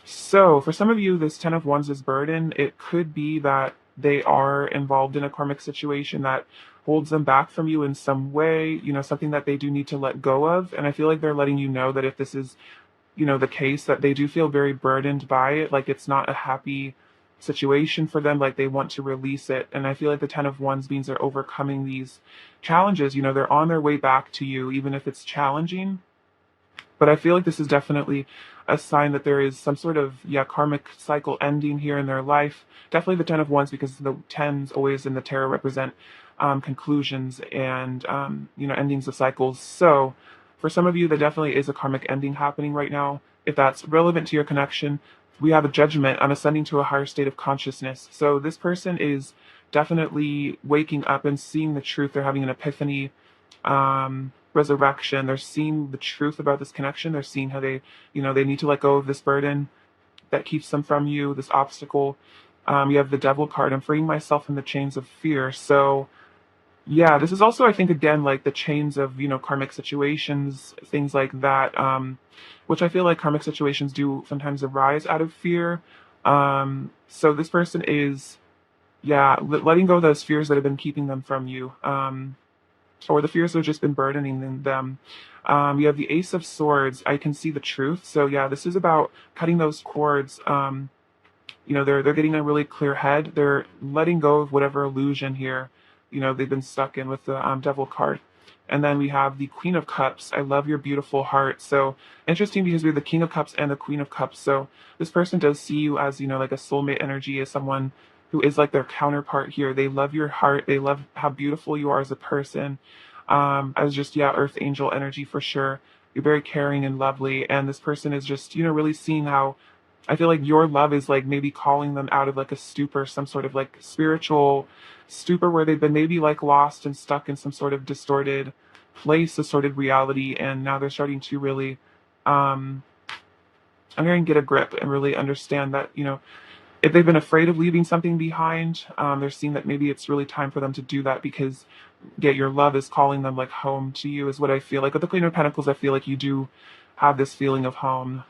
So for some of you, this Ten of Wands is burden. It could be that they are involved in a karmic situation that holds them back from you in some way, something that they do need to let go of. And I feel like they're letting you know that if this is the case, that they do feel very burdened by it. Like it's not a happy situation for them. Like they want to release it. And I feel like the Ten of Wands means they're overcoming these challenges. They're on their way back to you, even if it's challenging. But I feel like this is definitely a sign that there is some sort of karmic cycle ending here in their life. Definitely the Ten of Wands, because the tens always in the tarot represent conclusions and endings of cycles. So for some of you, there definitely is a karmic ending happening right now. If that's relevant to your connection, we have a judgment on ascending to a higher state of consciousness. So this person is definitely waking up and seeing the truth. They're having an epiphany, resurrection. They're seeing the truth about this connection. They're seeing how they need to let go of this burden that keeps them from you, this obstacle. You have the Devil card. I'm freeing myself from the chains of fear. So yeah, this is also, I think, again, like the chains of, karmic situations, things like that, which I feel like karmic situations do sometimes arise out of fear. So this person is, yeah, letting go of those fears that have been keeping them from you, or the fears that have just been burdening them. You have the Ace of Swords. I can see the truth. So yeah, this is about cutting those cords. They're getting a really clear head. They're letting go of whatever illusion here, they've been stuck in with the Devil card. And then we have the Queen of Cups. I love your beautiful heart. So interesting because we have the King of Cups and the Queen of Cups. So this person does see you as, like a soulmate energy, as someone who is like their counterpart here. They love your heart. They love how beautiful you are as a person. As just, yeah, Earth Angel energy for sure. You're very caring and lovely. And this person is just, really seeing how I feel like your love is like maybe calling them out of like a stupor, some sort of like spiritual stupor where they've been maybe like lost and stuck in some sort of distorted place, distorted reality, and now they're starting to really, um, I'm going to get a grip and really understand that, if they've been afraid of leaving something behind, they're seeing that maybe it's really time for them to do that because, yeah, your love is calling them like home to you, is what I feel like. With the Queen of Pentacles, I feel like you do have this feeling of home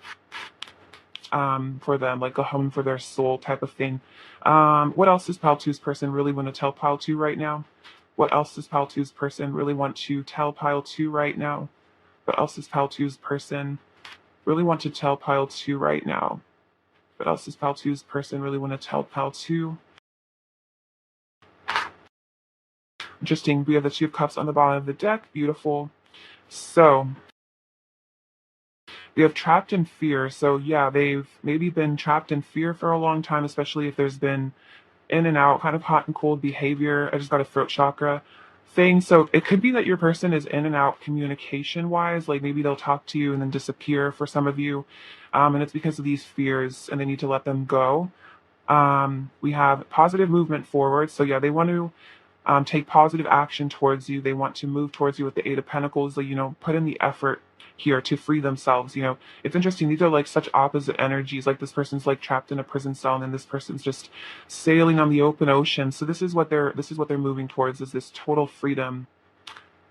for them, like a home for their soul type of thing. What else does Pile Two's person really want to tell Pile Two right now? What else does Pile Two's person really want to tell Pile Two right now? What else does Pile Two's person really want to tell Pile Two right now? What else does Pile Two's person really want to tell Pile Two? Interesting. We have the Two of Cups on the bottom of the deck. Beautiful. So we have trapped in fear. So yeah, they've maybe been trapped in fear for a long time, especially if there's been in and out, kind of hot and cold behavior. I just got a throat chakra thing. So it could be that your person is in and out communication wise. Like maybe they'll talk to you and then disappear for some of you. And it's because of these fears and they need to let them go. We have positive movement forward. So yeah, they want to take positive action towards you. They want to move towards you with the Eight of Pentacles, like, put in the effort here to free themselves. It's interesting. These are like such opposite energies. Like this person's like trapped in a prison cell and then this person's just sailing on the open ocean. So this is what they're moving towards, is this total freedom.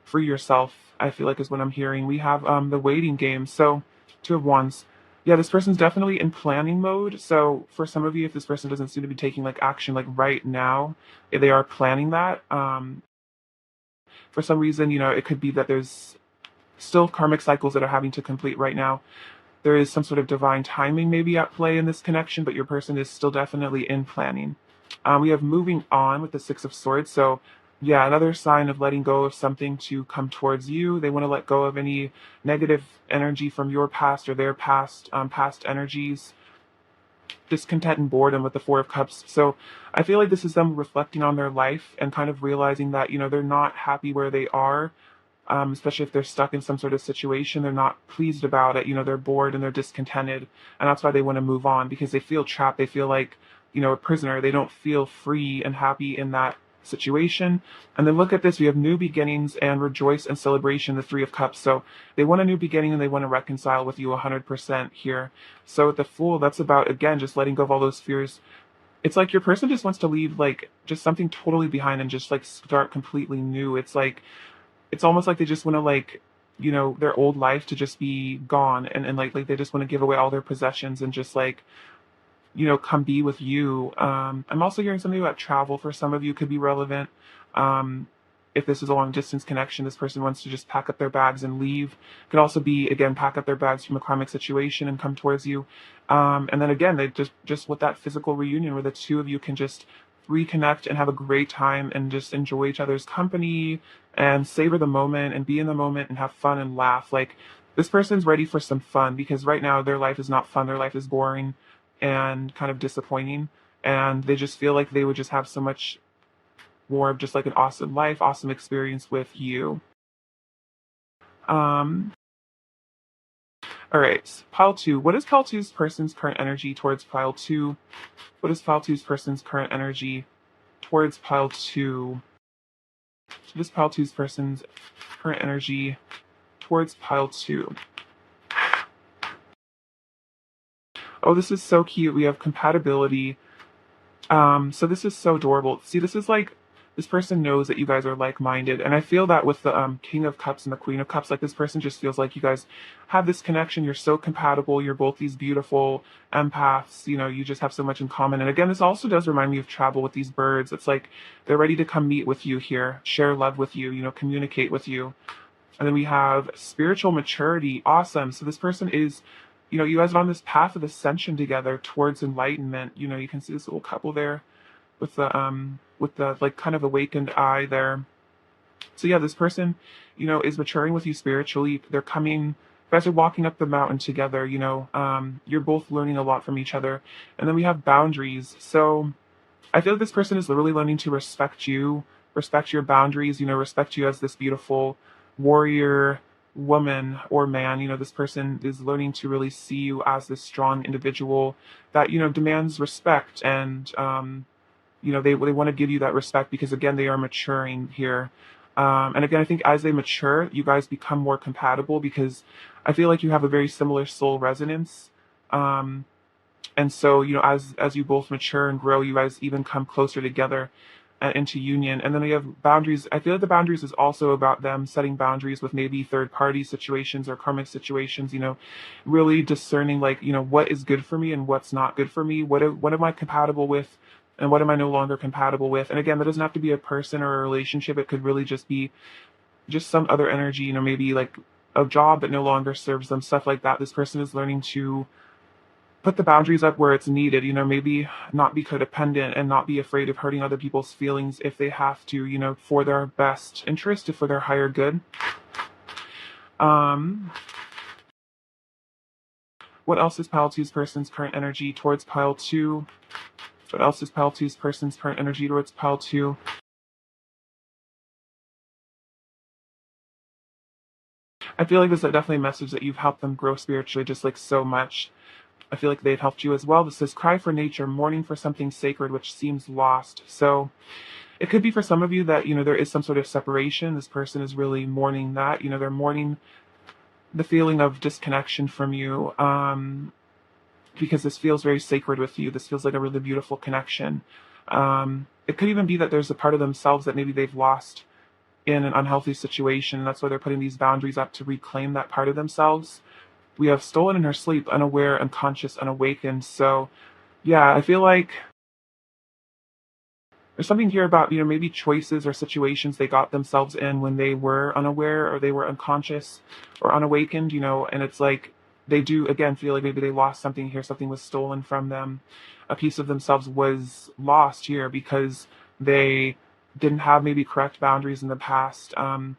Free yourself, I feel like, is what I'm hearing. We have the waiting game. So Two of Wands. Yeah, this person's definitely in planning mode. So for some of you, if this person doesn't seem to be taking like action like right now, if they are planning that. For some reason, it could be that there's still karmic cycles that are having to complete right now. There is some sort of divine timing maybe at play in this connection, but your person is still definitely in planning. We have moving on with the Six of Swords. So yeah, another sign of letting go of something to come towards you. They want to let go of any negative energy from your past or their past energies. Discontent and boredom with the Four of Cups. So I feel like this is them reflecting on their life and kind of realizing that, they're not happy where they are, especially if they're stuck in some sort of situation. They're not pleased about it. They're bored and they're discontented. And that's why they want to move on, because they feel trapped. They feel like, a prisoner. They don't feel free and happy in that situation. And then look at this. We have new beginnings and rejoice and celebration, the Three of Cups. So they want a new beginning and they want to reconcile with you 100% here. So with the Fool, that's about, again, just letting go of all those fears. It's like your person just wants to leave like just something totally behind and just like start completely new. It's like, it's almost like they just want to like, their old life to just be gone, and like they just want to give away all their possessions and just like, come be with you. I'm also hearing something about travel. For some of you could be relevant. Um, if this is a long distance connection, this person wants to just pack up their bags and leave. Could also be, again, pack up their bags from a karmic situation and come towards you. And then again, they just with that physical reunion where the two of you can just reconnect and have a great time and just enjoy each other's company and savor the moment and be in the moment and have fun and laugh. Like this person's ready for some fun, because right now their life is not fun. Their life is boring and kind of disappointing, and they just feel like they would just have so much more of just like an awesome life, awesome experience with you. Um, all right, pile two. What is pile two's person's current energy towards pile two? What is pile two's person's current energy towards pile two? What is pile two's person's current energy towards pile two? Oh, this is so cute. We have compatibility. So this is so adorable. See, this is like this person knows that you guys are like-minded, and I feel that with the King of Cups and the Queen of Cups, like this person just feels like you guys have this connection. You're so compatible. You're both these beautiful empaths. You know, you just have so much in common. And again, this also does remind me of travel with these birds. It's like they're ready to come meet with you here, share love with you, you know, communicate with you. And then we have spiritual maturity. Awesome. So this person is, you know, you guys are on this path of ascension together towards enlightenment. You know, you can see this little couple there with the like kind of awakened eye there. So yeah, this person, you know, is maturing with you spiritually. They're coming, you guys are walking up the mountain together, you know. You're both learning a lot from each other. And then we have boundaries. So I feel like this person is really learning to respect you, respect your boundaries, you know, respect you as this beautiful warrior woman or man. You know, this person is learning to really see you as this strong individual that, you know, demands respect. And you know, they want to give you that respect because again, they are maturing here. And again, I think as they mature, you guys become more compatible because I feel like you have a very similar soul resonance. Um, and so, you know, as you both mature and grow, you guys even come closer together into union. And then we have boundaries. I feel like the boundaries is also about them setting boundaries with maybe third party situations or karmic situations, you know, really discerning like, you know, what is good for me and what's not good for me. What am I compatible with and what am I no longer compatible with? And again, that doesn't have to be a person or a relationship. It could really just be just some other energy, you know, maybe like a job that no longer serves them, stuff like that. This person is learning to put the boundaries up where it's needed, you know, maybe not be codependent and not be afraid of hurting other people's feelings if they have to, you know, for their best interest, for their higher good. Um, what else is Pile Two's person's current energy towards Pile Two? What else is Pile Two's person's current energy towards Pile Two? I feel like this is definitely a message that you've helped them grow spiritually just like so much. I feel like they've helped you as well. This says, cry for nature, mourning for something sacred which seems lost. So it could be for some of you that, you know, there is some sort of separation. This person is really mourning that, you know, they're mourning the feeling of disconnection from you, because this feels very sacred with you. This feels like a really beautiful connection. It could even be that there's a part of themselves that maybe they've lost in an unhealthy situation. That's why they're putting these boundaries up to reclaim that part of themselves. We have stolen in her sleep, unaware, unconscious, unawakened. So yeah, I feel like there's something here about, you know, maybe choices or situations they got themselves in when they were unaware or they were unconscious or unawakened, you know, and it's like they do again feel like maybe they lost something here, something was stolen from them. A piece of themselves was lost here because they didn't have maybe correct boundaries in the past. And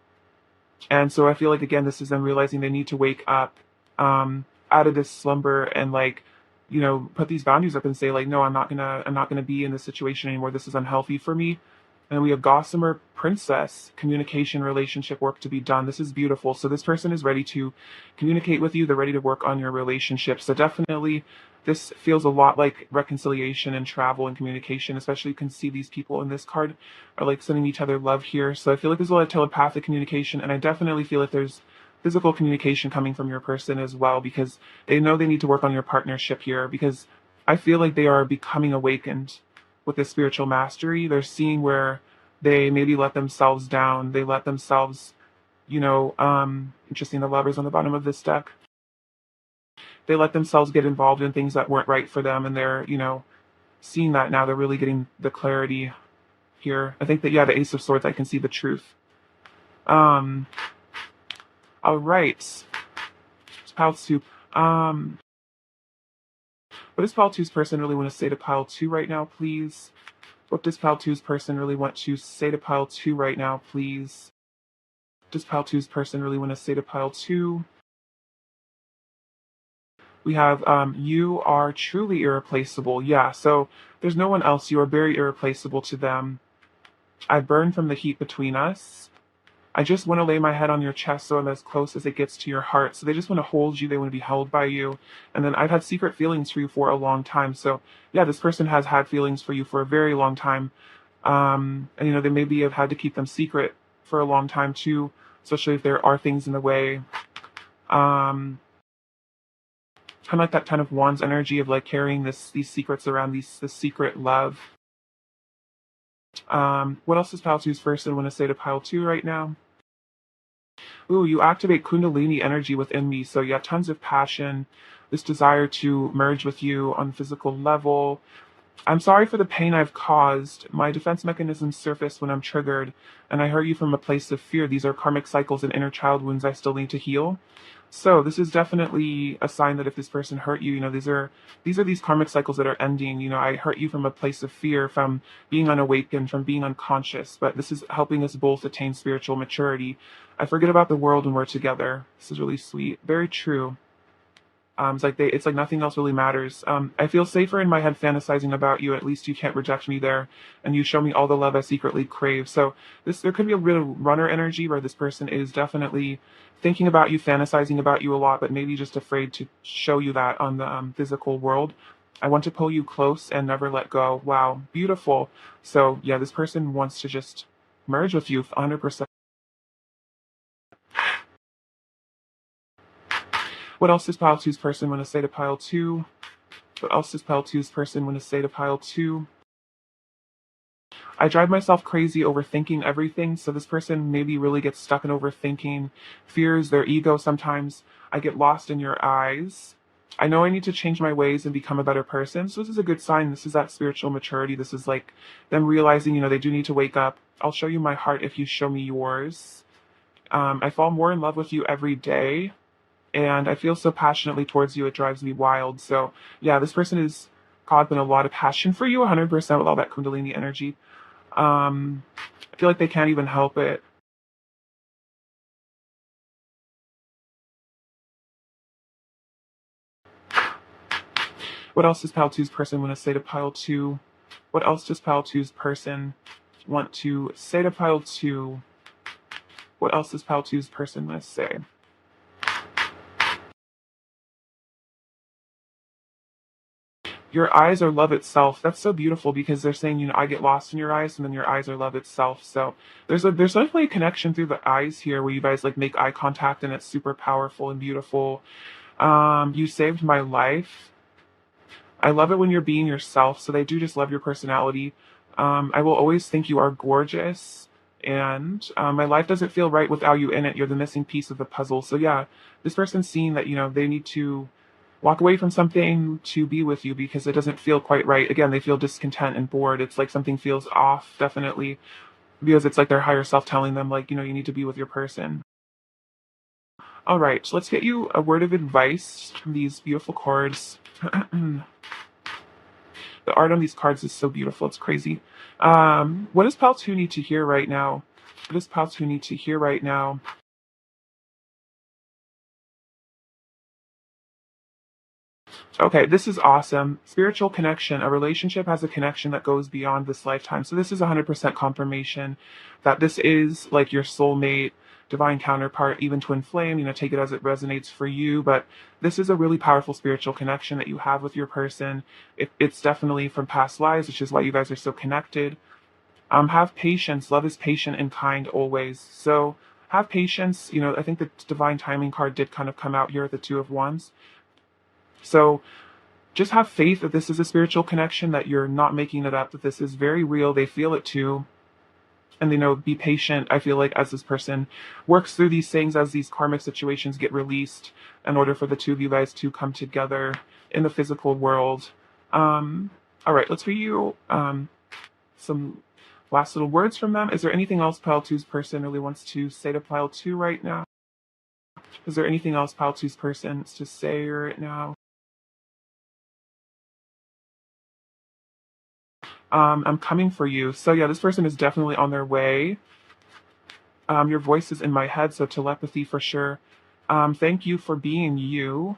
so I feel like again, this is them realizing they need to wake up out of this slumber and like, you know, put these boundaries up and say like, no, I'm not gonna be in this situation anymore. This is unhealthy for me. And we have Gossamer Princess, communication, relationship work to be done. This is beautiful. So this person is ready to communicate with you. They're ready to work on your relationship. So definitely this feels a lot like reconciliation and travel and communication, especially you can see these people in this card are like sending each other love here. So I feel like there's a lot of telepathic communication, and I definitely feel like there's physical communication coming from your person as well because they know they need to work on your partnership here because I feel like they are becoming awakened with this spiritual mastery. They're seeing where they maybe let themselves down. They let themselves, you know, interesting, the lovers on the bottom of this deck. They let themselves get involved in things that weren't right for them, and they're, you know, seeing that now. They're really getting the clarity here. I think that, yeah, the Ace of Swords, I can see the truth. Um, all right. Pile two. What does Pile two's person really want to say to Pile two right now, please? What does Pile two's person really want to say to Pile two right now, please? Does Pile two's person really want to say to Pile two? We have you are truly irreplaceable. Yeah, so there's no one else. You are very irreplaceable to them. I burn from the heat between us. I just want to lay my head on your chest so I'm as close as it gets to your heart. So they just want to hold you. They want to be held by you. And then I've had secret feelings for you for a long time. So yeah, this person has had feelings for you for a very long time. And you know, they maybe have had to keep them secret for a long time too, especially if there are things in the way. Um, Kind of like that Ten of Wands energy of like carrying these secrets around, this secret love. What else does pile two's person want to say to pile two right now? Ooh, you activate Kundalini energy within me. So you have tons of passion, this desire to merge with you on physical level. I'm sorry for the pain I've caused. My defense mechanisms surface when I'm triggered, and I hurt you from a place of fear. These are karmic cycles and inner child wounds I still need to heal. So this is definitely a sign that if this person hurt you, these are these karmic cycles that are ending. I hurt you from a place of fear, from being unawakened, from being unconscious. But this is helping us both attain spiritual maturity. I forget about the world when we're together. This is really sweet. Very true. It's like nothing else really matters. I feel safer in my head fantasizing about you. At least you can't reject me there, and you show me all the love I secretly crave. So there could be a real runner energy where this person is definitely thinking about you, fantasizing about you a lot, but maybe just afraid to show you that on the physical world. I want to pull you close and never let go. Wow, beautiful. So yeah, this person wants to just merge with you 100%. What else does pile two's person want to say to pile two? What else does pile two's person want to say to pile two? I drive myself crazy overthinking everything, so this person maybe really gets stuck in overthinking, fears their ego sometimes. I get lost in your eyes. I know I need to change my ways and become a better person, so this is a good sign. This is that spiritual maturity. This is like them realizing, they do need to wake up. I'll show you my heart if you show me yours. I fall more in love with you every day, and I feel so passionately towards you, it drives me wild. So, yeah, this person is caught up in a lot of passion for you, 100% with all that Kundalini energy. I feel like they can't even help it. What else does Pile Two's person want to say to Pile Two? What else does Pile Two's person want to say to Pile Two? What else does Pile Two's person want to say? Your eyes are love itself. That's so beautiful because they're saying, I get lost in your eyes, and then your eyes are love itself. So there's definitely a connection through the eyes here where you guys like make eye contact, and it's super powerful and beautiful. You saved my life. I love it when you're being yourself. So they do just love your personality. I will always think you are gorgeous, and my life doesn't feel right without you in it. You're the missing piece of the puzzle. So yeah, this person's seeing that they need to walk away from something to be with you because it doesn't feel quite right. Again, they feel discontent and bored. It's like something feels off, definitely, because it's like their higher self telling them, like, you need to be with your person. All right, so let's get you a word of advice from these beautiful cards. The art on these cards is so beautiful. It's crazy. What does Pal 2 need to hear right now? What does Pal 2 need to hear right now? Okay, this is awesome. Spiritual connection. A relationship has a connection that goes beyond this lifetime. So this is 100% confirmation that this is like your soulmate, divine counterpart, even twin flame. Take it as it resonates for you. But this is a really powerful spiritual connection that you have with your person. It's definitely from past lives, which is why you guys are so connected. Have patience. Love is patient and kind always. So have patience. I think the divine timing card did kind of come out here at the Two of Wands. So just have faith that this is a spiritual connection, that you're not making it up, that this is very real. They feel it too. And be patient. I feel like as this person works through these things, as these karmic situations get released, in order for the two of you guys to come together in the physical world. All right, let's read you some last little words from them. Is there anything else Pile Two's person really wants to say to Pile Two right now? Is there anything else Pile Two's person wants to say right now? I'm coming for you. So yeah, this person is definitely on their way. Your voice is in my head, so telepathy for sure. Thank you for being you.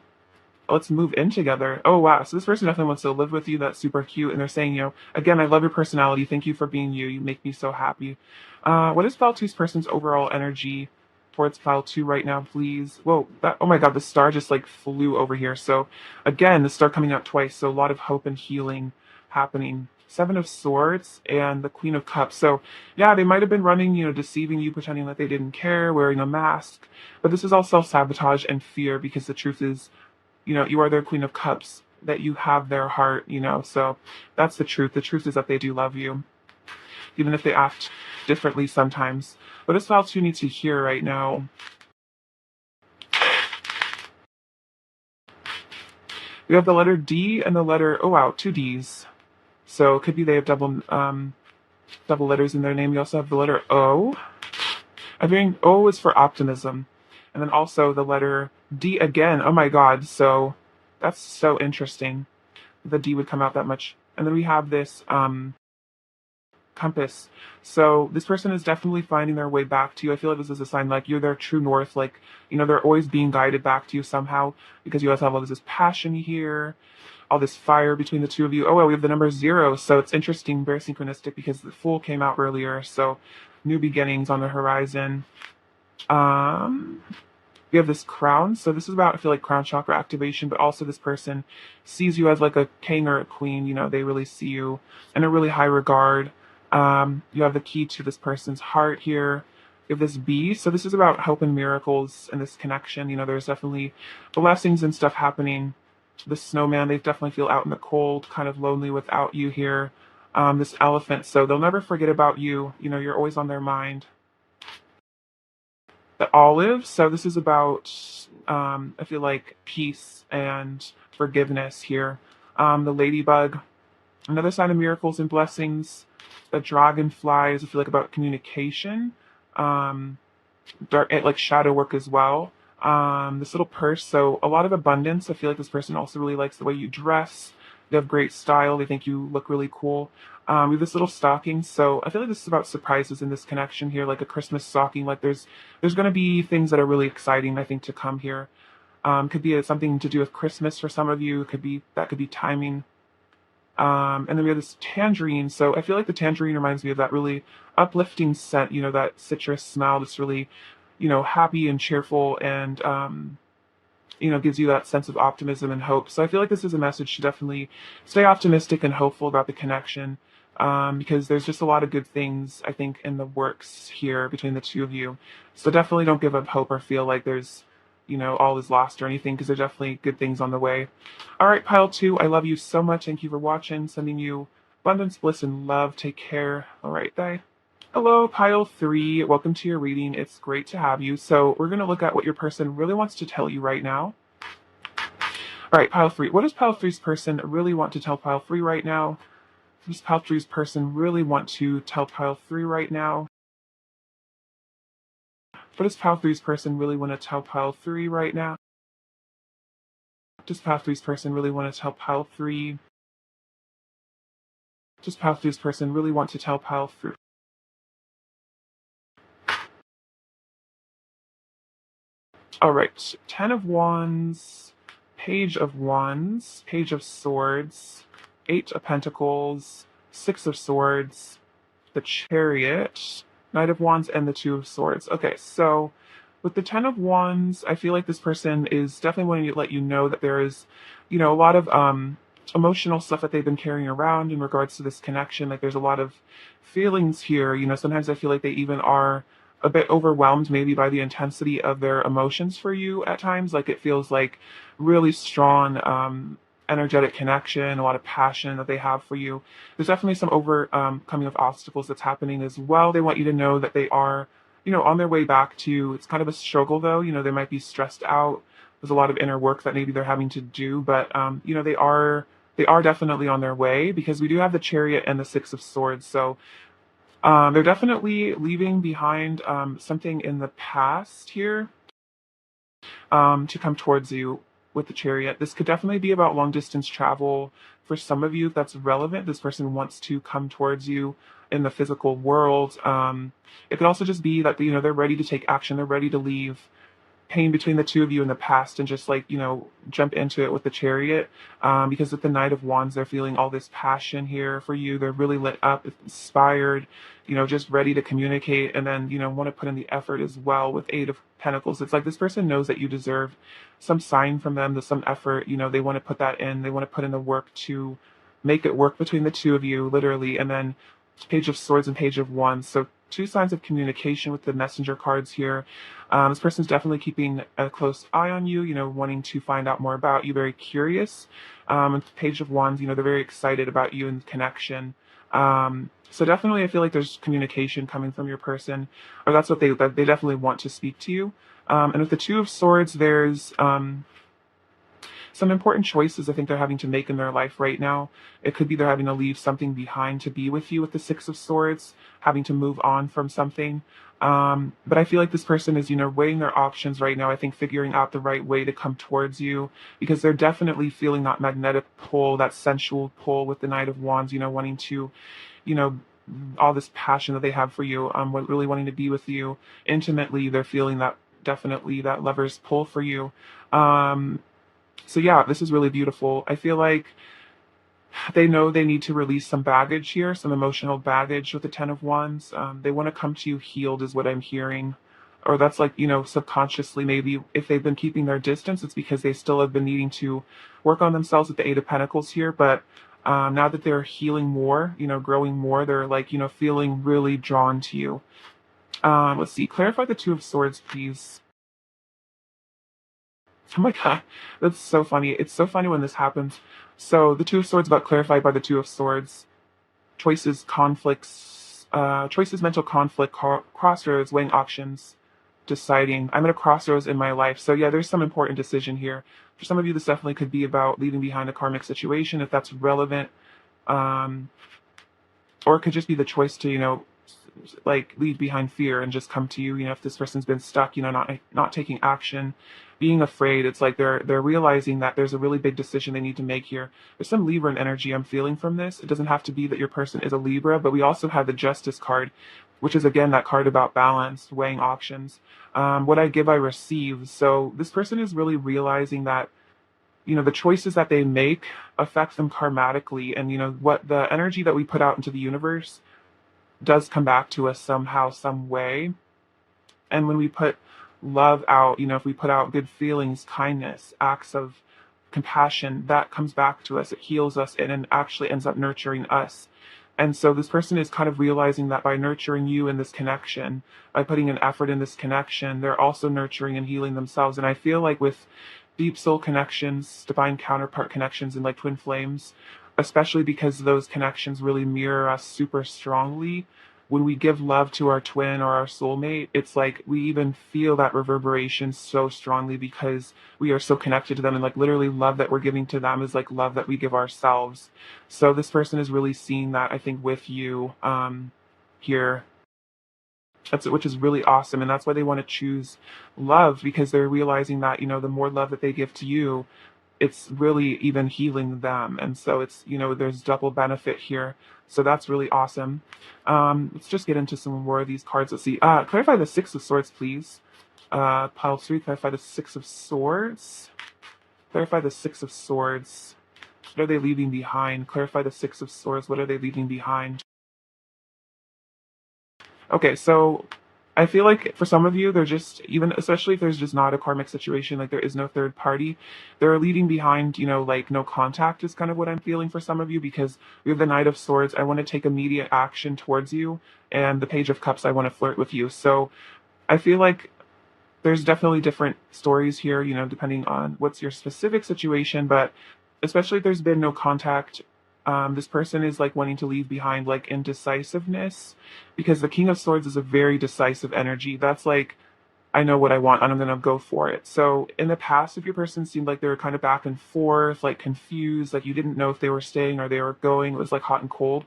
Let's move in together. Oh wow, so this person definitely wants to live with you. That's super cute. And they're saying, again, I love your personality. Thank you for being you. You make me so happy. What is Pile Two's person's overall energy towards Pile Two right now, please? Whoa, oh my god, the star just like flew over here. So again, the star coming out twice. So a lot of hope and healing happening. Seven of Swords and the Queen of Cups. So yeah, they might have been running, deceiving you, pretending that they didn't care, wearing a mask. But this is all self-sabotage and fear, because the truth is, you are their Queen of Cups, that you have their heart, so that's the truth. The truth is that they do love you. even if they act differently sometimes. What does pile 2 need to hear right now? We have the letter D and the letter, oh wow, 2 Ds. So it could be they have double letters in their name. You also have the letter O. I'm hearing O is for optimism. And then also the letter D again. Oh my God. So that's so interesting. The D would come out that much. And then we have this compass. So this person is definitely finding their way back to you. I feel like this is a sign like you're their true north. Like, they're always being guided back to you somehow, because you guys have all this passion here, all this fire between the two of you. Oh, well, we have the number 0. So it's interesting, very synchronistic, because the Fool came out earlier. So new beginnings on the horizon. We have this crown. So this is about, I feel like, crown chakra activation, but also this person sees you as like a king or a queen. They really see you in a really high regard. You have the key to this person's heart here. You have this B. So this is about hope and miracles and this connection. There's definitely blessings and stuff happening. The snowman, they definitely feel out in the cold, kind of lonely without you here. This elephant, so they'll never forget about you. You're always on their mind. The olive, so this is about, I feel like, peace and forgiveness here. The ladybug, another sign of miracles and blessings. The dragonflies, I feel like, about communication. Dark, like shadow work as well. This little purse, so a lot of abundance. I feel like this person also really likes the way you dress. You have great style. They think you look really cool. We have this little stocking, so I feel like this is about surprises in this connection here, like a Christmas stocking. Like there's going to be things that are really exciting, I think, to come here. Could be something to do with Christmas for some of you. Could be timing. And then we have this tangerine. So I feel like the tangerine reminds me of that really uplifting scent, that citrus smell that's really, happy and cheerful, and, gives you that sense of optimism and hope. So I feel like this is a message to definitely stay optimistic and hopeful about the connection, because there's just a lot of good things, I think, in the works here between the two of you. So definitely don't give up hope or feel like there's, all is lost or anything, because there's definitely good things on the way. All right, pile 2, I love you so much. Thank you for watching. Sending you abundance, bliss, and love. Take care. All right, bye. Hello, pile 3. Welcome to your reading. It's great to have you. So we're going to look at what your person really wants to tell you right now. All right, pile 3. What does pile 3's person really want to tell pile 3 right now? What does pile 3's person really want to tell pile 3 right now? What does pile 3's person really want to tell pile 3 right now? What does pile 3's person really want to tell pile 3? What does pile 3's person really want to tell pile 3? All right, 10 of Wands, Page of Wands, Page of Swords, 8 of Pentacles, 6 of Swords, the Chariot, Knight of Wands, and the 2 of Swords. Okay, so with the 10 of Wands, I feel like this person is definitely wanting to let you know that there is, a lot of emotional stuff that they've been carrying around in regards to this connection. Like there's a lot of feelings here. Sometimes I feel like they even are a bit overwhelmed maybe by the intensity of their emotions for you at times. Like it feels like really strong, energetic connection, a lot of passion that they have for you. There's definitely some overcoming of obstacles that's happening as well. They want you to know that they are, on their way back to, it's kind of a struggle though. They might be stressed out. There's a lot of inner work that maybe they're having to do, but, they are definitely on their way, because we do have the Chariot and the 6 of Swords. So they're definitely leaving behind something in the past here, to come towards you with the Chariot. This could definitely be about long distance travel. For some of you, if that's relevant, this person wants to come towards you in the physical world. It could also just be that, they're ready to take action. They're ready to leave pain between the two of you in the past and just like, jump into it with the Chariot. Because with the Knight of Wands, they're feeling all this passion here for you. They're really lit up, inspired, just ready to communicate, and then, want to put in the effort as well with 8 of Pentacles. It's like this person knows that you deserve some sign from them, some effort. They want to put that in. They want to put in the work to make it work between the two of you, literally. And then Page of Swords and Page of Wands. So 2 signs of communication with the messenger cards here. This person's definitely keeping a close eye on you, wanting to find out more about you, very curious. And Page of Wands, they're very excited about you and connection. So definitely, I feel like there's communication coming from your person, or that's what they definitely want to speak to you. And with the Two of Swords, there's some important choices I think they're having to make in their life right now. It could be they're having to leave something behind to be with you with the Six of Swords, having to move on from something. But I feel like this person is, weighing their options right now. I think figuring out the right way to come towards you because they're definitely feeling that magnetic pull, that sensual pull with the Knight of Wands, wanting to, you know, all this passion that they have for you, really wanting to be with you intimately. They're feeling that definitely that lover's pull for you. Um, so yeah, this is really beautiful. I feel like they know they need to release some baggage here, some emotional baggage with the Ten of Wands. They want to come to you healed, is what I'm hearing. Or that's like, subconsciously, maybe if they've been keeping their distance, it's because they still have been needing to work on themselves with the Eight of Pentacles here. But now that they're healing more, growing more, they're like, feeling really drawn to you. Let's see. Clarify the Two of Swords, please. Oh my god, that's so funny. It's so funny when this happens. So the Two of Swords got clarified by the Two of Swords. Choices, conflicts, choices, mental conflict, crossroads, weighing options, deciding. I'm at a crossroads in my life. So yeah, there's some important decision here. For some of you, this definitely could be about leaving behind a karmic situation, if that's relevant. Um, or it could just be the choice to, like leave behind fear and just come to you. If this person's been stuck, not taking action, being afraid. It's like they're realizing that there's a really big decision they need to make here. There's some Libran energy I'm feeling from this. It doesn't have to be that your person is a Libra, but we also have the Justice card, which is again that card about balance, weighing options. What I give, I receive. So this person is really realizing that the choices that they make affect them karmatically, and what the energy that we put out into the universe does come back to us somehow, some way. And when we put love out, if we put out good feelings, kindness, acts of compassion, that comes back to us. It heals us and it actually ends up nurturing us. And so this person is kind of realizing that by nurturing you in this connection, by putting an effort in this connection, they're also nurturing and healing themselves. And I feel like with deep soul connections, divine counterpart connections, and like twin flames, especially because those connections really mirror us super strongly, when we give love to our twin or our soulmate, it's like we even feel that reverberation so strongly because we are so connected to them. And like literally, love that we're giving to them is like love that we give ourselves. So this person is really seeing that, I think, with you here. Which is really awesome. And that's why they want to choose love, because they're realizing that, the more love that they give to you, it's really even healing them. And so it's, there's double benefit here. So that's really awesome. Let's just get into some more of these cards. Let's see. Clarify the Six of Swords, please. Pile 3, clarify the Six of Swords. Clarify the Six of Swords. What are they leaving behind? Clarify the Six of Swords. What are they leaving behind? Okay, so I feel like for some of you, they're just, even especially if there's just not a karmic situation, like there is no third party, they're leaving behind, like no contact is kind of what I'm feeling for some of you, because we have the Knight of Swords. I want to take immediate action towards you, and the Page of Cups, I want to flirt with you. So I feel like there's definitely different stories here, depending on what's your specific situation, but especially if there's been no contact, this person is like wanting to leave behind like indecisiveness, because the King of Swords is a very decisive energy. That's like, I know what I want and I'm going to go for it. So in the past, if your person seemed like they were kind of back and forth, like confused, like you didn't know if they were staying or they were going, it was like hot and cold,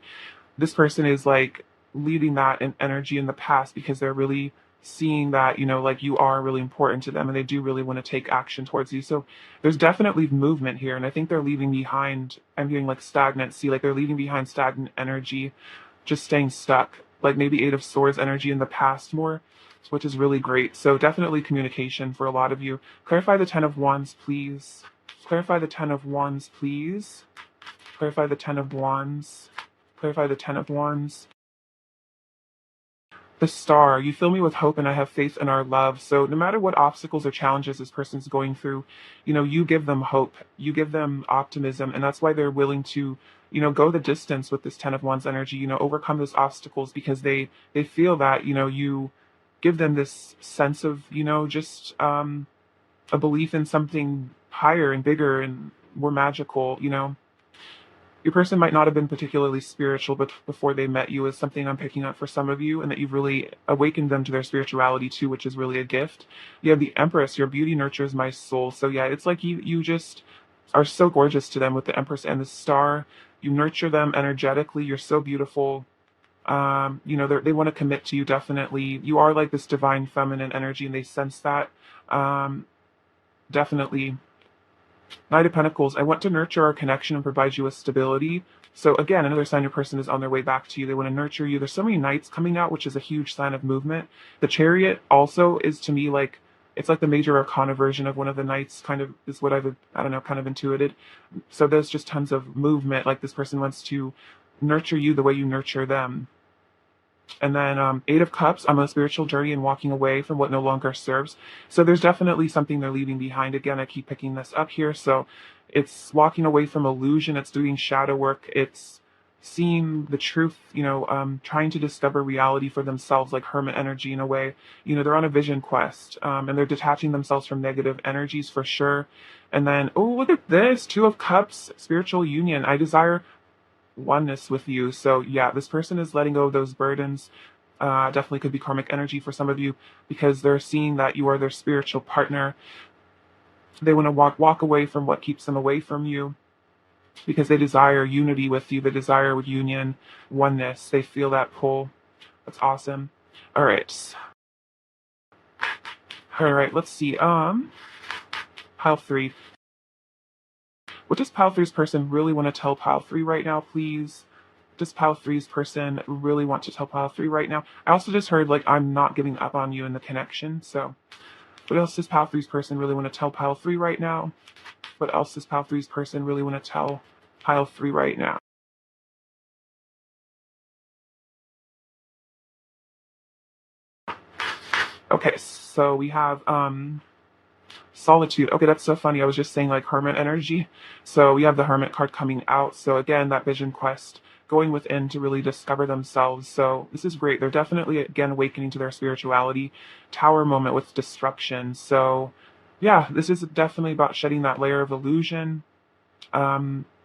this person is like leaving that in energy in the past because they're really seeing that, like you are really important to them and they do really want to take action towards you. So there's definitely movement here. And I think they're leaving behind, I'm hearing like stagnancy, like they're leaving behind stagnant energy, just staying stuck, like maybe Eight of Swords energy in the past more, which is really great. So definitely communication for a lot of you. Clarify the Ten of Wands, please. Clarify the Ten of Wands, please. Clarify the Ten of Wands. Clarify the Ten of Wands. The Star. You fill me with hope and I have faith in our love. So no matter what obstacles or challenges this person's going through, you give them hope. You give them optimism. And that's why they're willing to, go the distance with this Ten of Wands energy, overcome those obstacles, because they feel that, you give them this sense of, just a belief in something higher and bigger and more magical, your person might not have been particularly spiritual, but before they met you is something I'm picking up for some of you, and that you've really awakened them to their spirituality too, which is really a gift. You have the Empress, your beauty nurtures my soul. So yeah, it's like you just are so gorgeous to them with the Empress and the Star. You nurture them energetically. You're so beautiful. They want to commit to you, definitely. You are like this divine feminine energy, and they sense that. Um, Definitely. Knight of Pentacles, I want to nurture our connection and provide you with stability. So again, another sign your person is on their way back to you. They want to nurture you. There's so many knights coming out, which is a huge sign of movement. The Chariot also is, to me, like, it's like the major arcana version of one of the knights, kind of is what I don't know, kind of intuited. So there's just tons of movement. Like, this person wants to nurture you the way you nurture them. And then Eight of Cups, I'm on a spiritual journey and walking away from what no longer serves. So there's definitely something they're leaving behind. Again, I keep picking this up here. So it's walking away from illusion. It's doing shadow work. It's seeing the truth, trying to discover reality for themselves, like hermit energy in a way. They're on a vision quest, and they're detaching themselves from negative energies for sure. And then, oh, look at this, Two of Cups, spiritual union. I desire oneness with you. So yeah, this person is letting go of those burdens. Definitely could be karmic energy for some of you, because they're seeing that you are their spiritual partner. They want to walk away from what keeps them away from you, because they desire unity with you. They desire union, oneness. They feel that pull. That's awesome. All right. All right, let's see. Pile 3. What does Pile 3's person really want to tell Pile 3 right now, please? Does Pile 3's person really want to tell Pile 3 right now? I also just heard, like, I'm not giving up on you in the connection. So what else does Pile 3's person really want to tell Pile 3 right now? What else does Pile 3's person really want to tell Pile 3 right now? Okay, so we have Solitude. Okay, that's so funny. I was just saying, like, hermit energy. So we have the hermit card coming out. So again, that vision quest, going within to really discover themselves. So this is great. They're definitely, again, awakening to their spirituality. Tower moment with destruction. So yeah, this is definitely about shedding that layer of illusion.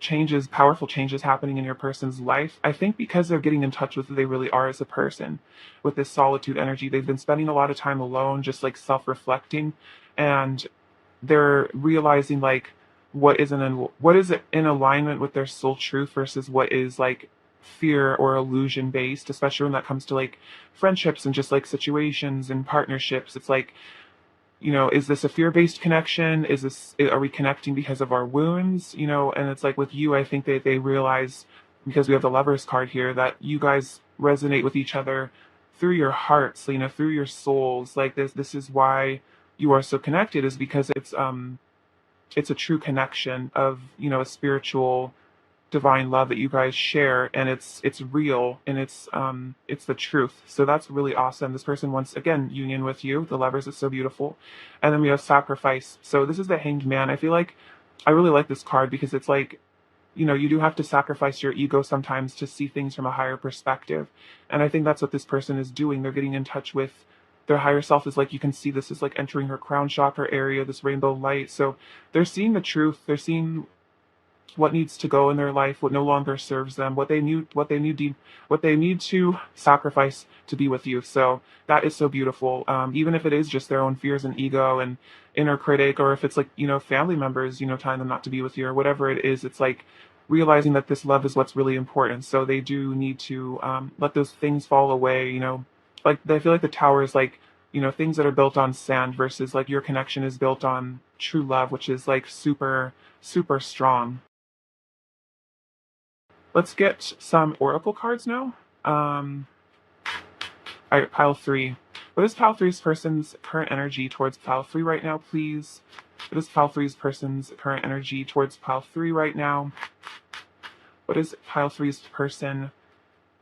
Changes, powerful changes happening in your person's life. I think because they're getting in touch with who they really are as a person, with this solitude energy. They've been spending a lot of time alone, just like self-reflecting, and they're realizing, like, what is in alignment with their soul truth versus what is, like, fear or illusion based, especially when that comes to, like, friendships and just, like, situations and partnerships. It's like, is this a fear-based connection? Are we connecting because of our wounds? And it's like with you, I think that they realize, because we have the Lovers card here, that you guys resonate with each other through your hearts, through your souls. Like, this is why you are so connected, is because it's a true connection of, a spiritual divine love that you guys share, and it's real, and it's the truth. So that's really awesome. This person wants, again, union with you. The Lovers is so beautiful. And then we have Sacrifice. So this is the Hanged Man. I feel like I really like this card, because it's like, you do have to sacrifice your ego sometimes to see things from a higher perspective. And I think that's what this person is doing. They're getting in touch with their higher self. Is like, you can see this is like entering her crown chakra area, this rainbow light. So they're seeing the truth. They're seeing what needs to go in their life, what no longer serves them, what they need to sacrifice to be with you. So that is so beautiful. Even if it is just their own fears and ego and inner critic, or if it's like, family members, telling them not to be with you, or whatever it is, it's like realizing that this love is what's really important. So they do need to let those things fall away. Like, I feel like the tower is like, things that are built on sand, versus like your connection is built on true love, which is like super, super strong. Let's get some oracle cards now. All right, pile 3. What is pile 3's person's current energy towards pile 3 right now, please? What is pile 3's person's current energy towards pile 3 right now? What is pile 3's person?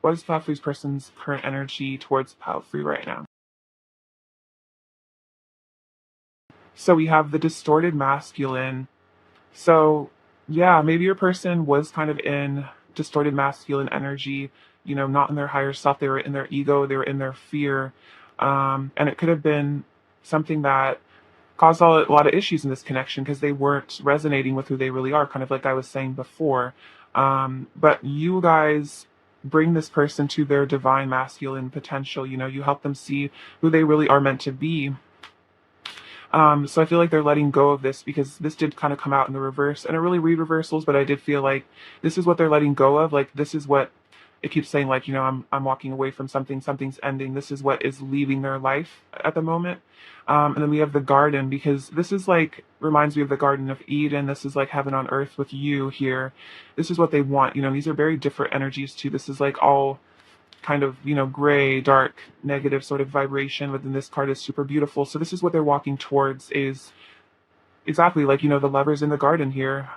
What is pile 3's person's current energy towards pile 3 right now? So we have the distorted masculine. So yeah, maybe your person was kind of in distorted masculine energy, not in their higher self. They were in their ego, they were in their fear. And it could have been something that caused a lot of issues in this connection, because they weren't resonating with who they really are, kind of like I was saying before. But you guys bring this person to their divine masculine potential. You know, you help them see who they really are meant to be. So I feel like they're letting go of this because this did kind of come out in the reverse. And I really read reversals, but I did feel like this is what they're letting go of. Like this is what it keeps saying, like, you know, I'm walking away from something, something's ending. This is what is leaving their life at the moment. And then we have the garden because this is like reminds me of the Garden of Eden. This is like heaven on earth with you here. This is what they want. You know, these are very different energies too. This is like all kind of, you know, gray, dark, negative sort of vibration. But then this card is super beautiful. So this is what they're walking towards is exactly like, you know, the lovers in the garden here.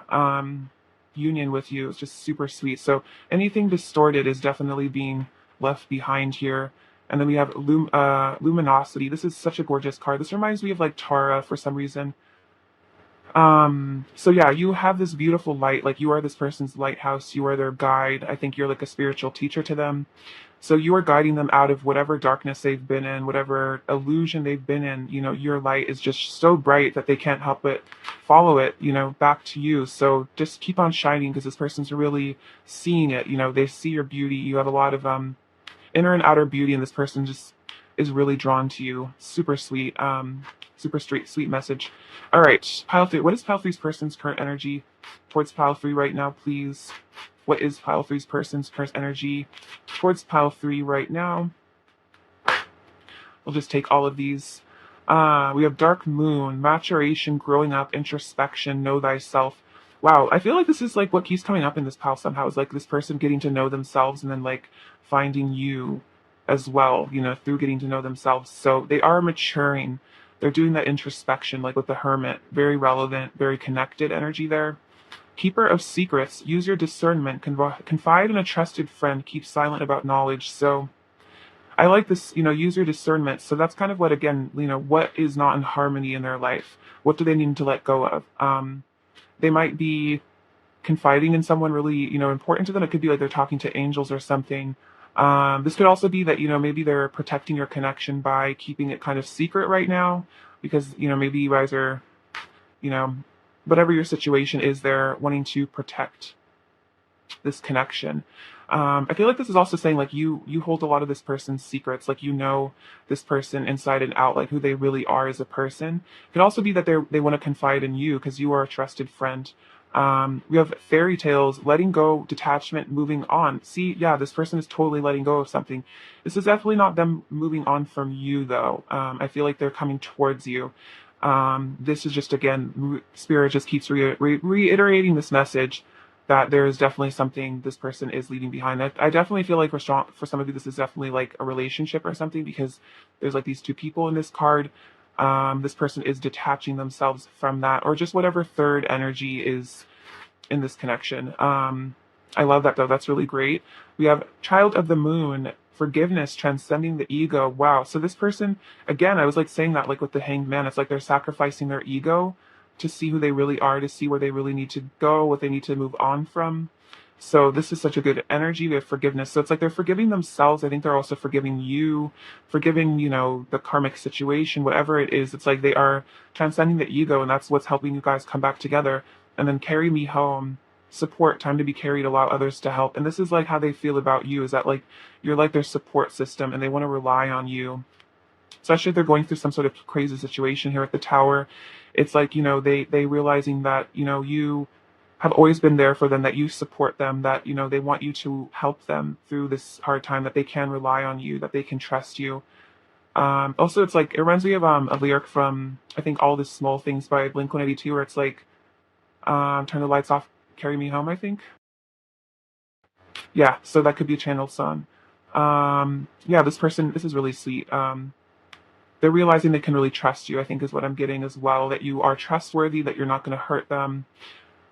Union with you. It's just super sweet. So anything distorted is definitely being left behind here. And then we have luminosity. This is such a gorgeous card. This reminds me of like Tara for some reason. So yeah, you have this beautiful light, like you are this person's lighthouse, you are their guide. I think you're like a spiritual teacher to them. So you are guiding them out of whatever darkness they've been in, whatever illusion they've been in. You know, your light is just so bright that they can't help but follow it, you know, back to you. So just keep on shining because this person's really seeing it. You know, they see your beauty. You have a lot of inner and outer beauty, and this person just is really drawn to you. Super sweet, super sweet message. All right, pile three. What is pile three's person's current energy towards pile three right now, please? What is pile three's person's current energy towards pile three right now? We'll just take all of these. We have dark moon, maturation, growing up, introspection, know thyself. Wow, I feel like this is like what keeps coming up in this pile somehow is like this person getting to know themselves and then like finding you as well, you know, through getting to know themselves. So they are maturing. They're doing that introspection, like with the hermit. Very relevant, very connected energy there. Keeper of secrets, use your discernment, confide in a trusted friend, keep silent about knowledge. So I like this, you know, use your discernment. So that's kind of what, again, you know, what is not in harmony in their life? What do they need to let go of? They might be confiding in someone really, you know, important to them. It could be like they're talking to angels or something. This could also be that, you know, maybe they're protecting your connection by keeping it kind of secret right now because, you know, maybe you guys are, you know, whatever your situation is, they're wanting to protect this connection. I feel like this is also saying like you hold a lot of this person's secrets, like you know this person inside and out, like who they really are as a person. It could also be that they want to confide in you because you are a trusted friend. We have fairy tales, letting go, detachment, moving on. See, yeah, this person is totally letting go of something. This is definitely not them moving on from you, though. I feel like they're coming towards you. This is just, again, Spirit just keeps reiterating this message that there is definitely something this person is leaving behind. I definitely feel like for some of you, this is definitely like a relationship or something because there's like these two people in this card. This person is detaching themselves from that or just whatever third energy is in this connection. I love that though. That's really great. We have Child of the Moon, forgiveness, transcending the ego. Wow. So this person, again, I was like saying that like with the Hanged Man, it's like they're sacrificing their ego to see who they really are, to see where they really need to go, what they need to move on from. So this is such a good energy. We have forgiveness. So it's like they're forgiving themselves. I think they're also forgiving you, forgiving, you know, the karmic situation, whatever it is. It's like they are transcending the ego, and that's what's helping you guys come back together. And then carry me home, support, time to be carried, allow others to help. And this is like how they feel about you, is that like you're like their support system and they want to rely on you, especially if they're going through some sort of crazy situation here at the tower. It's like, you know, they realizing that, you know, you have always been there for them, that you support them, that, you know, they want you to help them through this hard time, that they can rely on you, that they can trust you. Also, it's like, it reminds me of a lyric from, I think, All the Small Things by Blink-182, where it's like, turn the lights off, carry me home, I think. Yeah, so that could be a channeled song. Yeah, this is really sweet. They're realizing they can really trust you, I think is what I'm getting as well, that you are trustworthy, that you're not going to hurt them.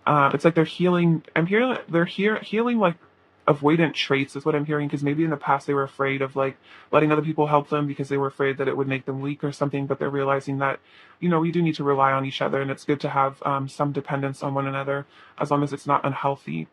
It's like they're healing. I'm hearing they're healing like avoidant traits is what I'm hearing, because maybe in the past they were afraid of like letting other people help them because they were afraid that it would make them weak or something, but they're realizing that, you know, we do need to rely on each other, and it's good to have some dependence on one another as long as it's not unhealthy.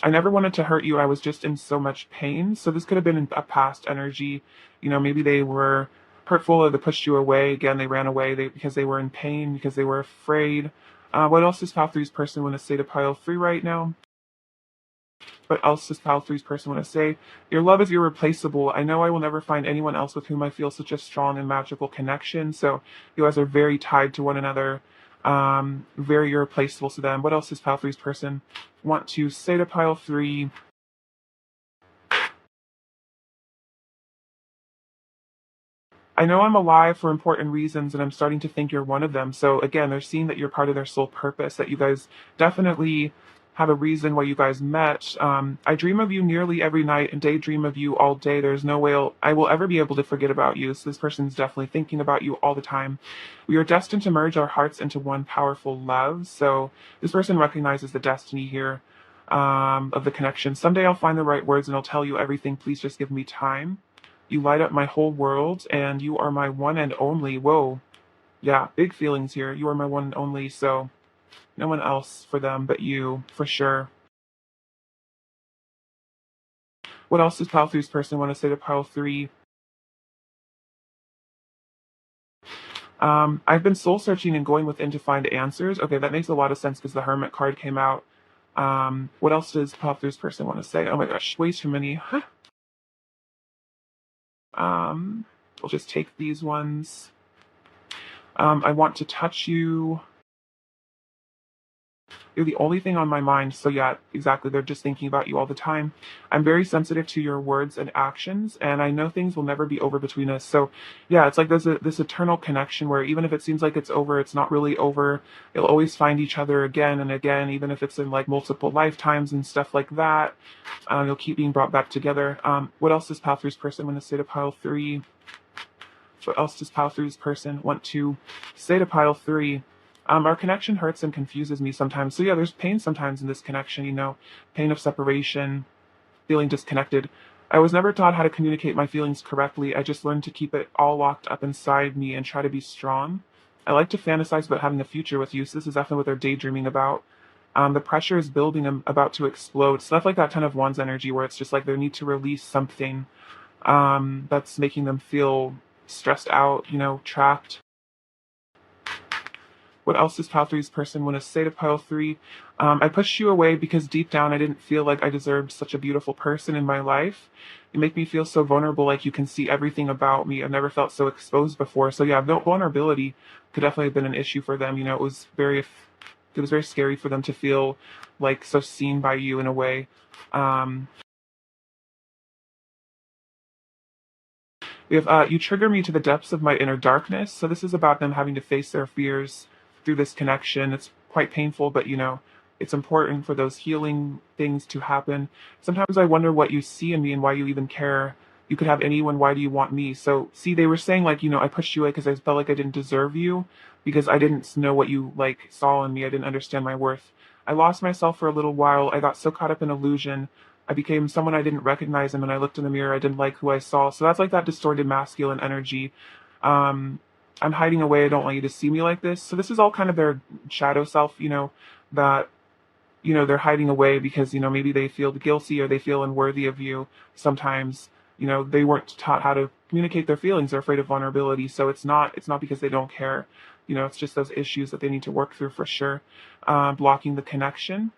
I never wanted to hurt you. I was just in so much pain. So this could have been a past energy. You know, maybe they were hurtful or they pushed you away. Again, they ran away because they were in pain, because they were afraid. What else does pile three's person want to say to pile three right now? What else does pile three's person want to say? Your love is irreplaceable. I know I will never find anyone else with whom I feel such a strong and magical connection. So you guys are very tied to one another, very irreplaceable to them. What else does pile three's person want to say to pile three? I know I'm alive for important reasons, and I'm starting to think you're one of them. So again, they're seeing that you're part of their soul purpose, that you guys definitely have a reason why you guys met. I dream of you nearly every night and daydream of you all day. There's no way I will ever be able to forget about you. So this person's definitely thinking about you all the time. We are destined to merge our hearts into one powerful love. So this person recognizes the destiny here, of the connection. Someday I'll find the right words and I'll tell you everything. Please just give me time. You light up my whole world, and you are my one and only. Whoa. Yeah, big feelings here. You are my one and only, so no one else for them but you, for sure. What else does pile three's person want to say to pile three? I've been soul searching and going within to find answers. Okay, that makes a lot of sense because the Hermit card came out. What else does pile three's person want to say? Oh my gosh, way too many. We'll just take these ones. I want to touch you. You're the only thing on my mind. So yeah, exactly. They're just thinking about you all the time. I'm very sensitive to your words and actions, and I know things will never be over between us. So yeah, it's like there's this eternal connection where even if it seems like it's over, it's not really over. You'll always find each other again and again, even if it's in like multiple lifetimes and stuff like that. You'll keep being brought back together. What else does pile three's person want to say to pile three? What else does pile three's person want to say to pile three? Our connection hurts and confuses me sometimes. So yeah, there's pain sometimes in this connection, pain of separation, feeling disconnected. I was never taught how to communicate my feelings correctly. I just learned to keep it all locked up inside me and try to be strong. I like to fantasize about having a future with you, so this is definitely what they're daydreaming about. The pressure is building, I'm about to explode. Stuff like that Ten of Wands energy where it's just like they need to release something that's making them feel stressed out, trapped. What else does pile three's person want to say to pile three? I pushed you away because deep down I didn't feel like I deserved such a beautiful person in my life. You make me feel so vulnerable, like you can see everything about me. I've never felt so exposed before. So yeah, vulnerability could definitely have been an issue for them. It was very scary for them to feel like so seen by you in a way. Um, We have you trigger me to the depths of my inner darkness. So this is about them having to face their fears through this connection. It's quite painful, but it's important for those healing things to happen. Sometimes I wonder what you see in me and why you even care. You could have anyone. Why do you want me? So see, they were saying like, I pushed you away because I felt like I didn't deserve you because I didn't know what you like saw in me. I didn't understand my worth. I lost myself for a little while. I got so caught up in illusion. I became someone I didn't recognize, and when I looked in the mirror, I didn't like who I saw. So that's like that distorted masculine energy. Um, I'm hiding away. I don't want you to see me like this. So this is all kind of their shadow self, that they're hiding away because maybe they feel guilty or they feel unworthy of you. Sometimes they weren't taught how to communicate their feelings. They're afraid of vulnerability. So it's not because they don't care. It's just those issues that they need to work through for sure. Blocking the connection.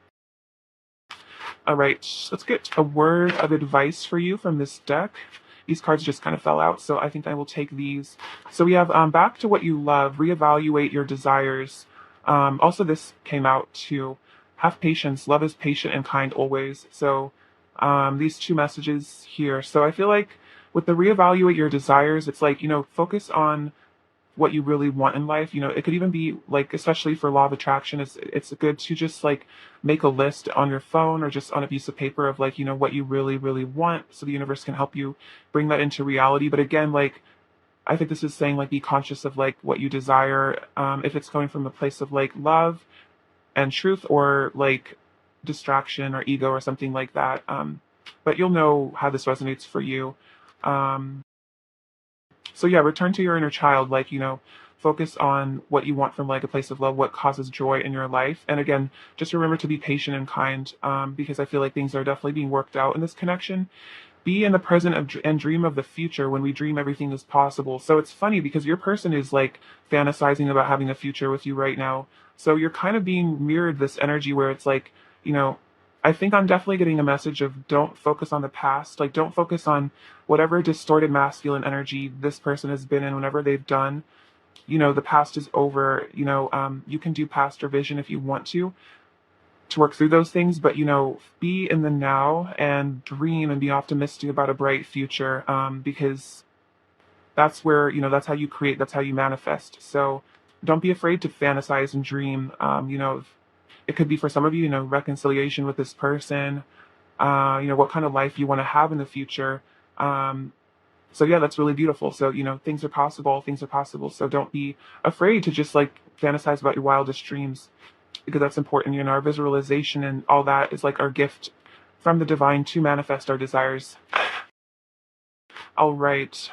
All right, let's get a word of advice for you from this deck. These cards just kind of fell out, so I think I will take these. So we have back to what you love, reevaluate your desires. Also, this came out too. Have patience. Love is patient and kind always. So these two messages here. So I feel like with the reevaluate your desires, it's like, focus on what you really want in life. It could even be like, especially for law of attraction, it's good to just like make a list on your phone or just on a piece of paper of like, what you really, really want, so the universe can help you bring that into reality. But again, like, I think this is saying like be conscious of like what you desire, if it's coming from a place of like love and truth or like distraction or ego or something like that. But you'll know how this resonates for you. Um, so yeah, return to your inner child, like, focus on what you want from like a place of love, what causes joy in your life. And again, just remember to be patient and kind, because I feel like things are definitely being worked out in this connection. Be in the present and dream of the future. When we dream, everything is possible. So it's funny because your person is like fantasizing about having a future with you right now. So you're kind of being mirrored this energy where it's like, you know, I think I'm definitely getting a message of don't focus on the past. Like, don't focus on whatever distorted masculine energy this person has been in whenever they've done. The past is over. You can do past revision if you want to work through those things, but be in the now and dream and be optimistic about a bright future, because that's where, that's how you create, that's how you manifest. So don't be afraid to fantasize and dream. It could be for some of you, reconciliation with this person, what kind of life you want to have in the future. So yeah, that's really beautiful. So, things are possible, things are possible. So don't be afraid to just like fantasize about your wildest dreams, because that's important. Our visualization and all that is like our gift from the divine to manifest our desires. All right.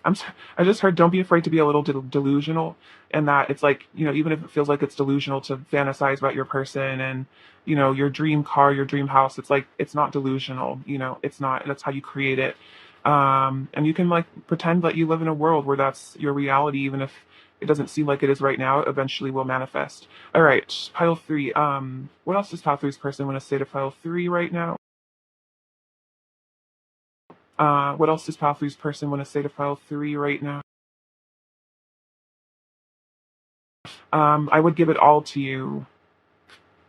I just heard don't be afraid to be a little delusional, and that it's like, even if it feels like it's delusional to fantasize about your person and, your dream car, your dream house, it's like, it's not delusional, it's not, that's how you create it. And you can like pretend that you live in a world where that's your reality, even if it doesn't seem like it is right now, it eventually will manifest. All right, pile three. What else does pile three's person want to say to pile three right now? What else does pile three's person want to say to pile three right now? I would give it all to you.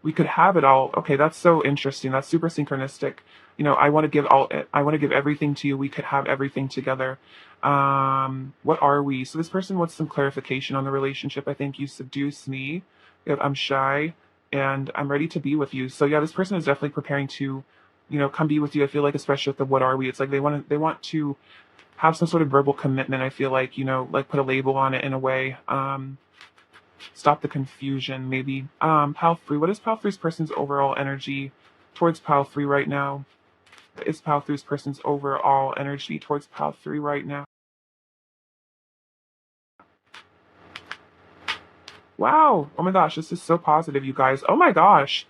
We could have it all. Okay, that's so interesting. That's super synchronistic. I want to give I want to give everything to you. We could have everything together. What are we? So this person wants some clarification on the relationship. I think you seduce me. I'm shy and I'm ready to be with you. So yeah, this person is definitely preparing to, come be with you. I feel like, especially with the what are we? It's like they want to have some sort of verbal commitment. I feel like, like put a label on it in a way. Stop the confusion, maybe. Pal 3, what is Pal 3's person's overall energy towards Pal 3 right now? What is Pal 3's person's overall energy towards Pal 3 right now? Wow. Oh my gosh, this is so positive, you guys. Oh my gosh.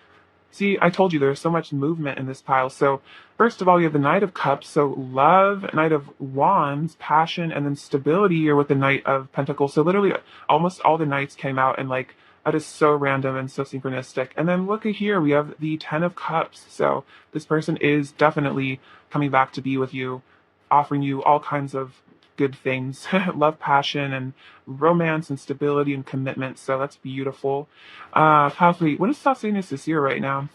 See, I told you there's so much movement in this pile. So, first of all, you have the Knight of Cups. So, love, Knight of Wands, passion, and then stability here with the Knight of Pentacles. So, literally, almost all the Knights came out, and like, that is so random and so synchronistic. And then look at here, we have the Ten of Cups. So, this person is definitely coming back to be with you, offering you all kinds of good things love, passion, and romance, and stability, and commitment. So, that's beautiful. Powerfully, what is Sassinus this year right now?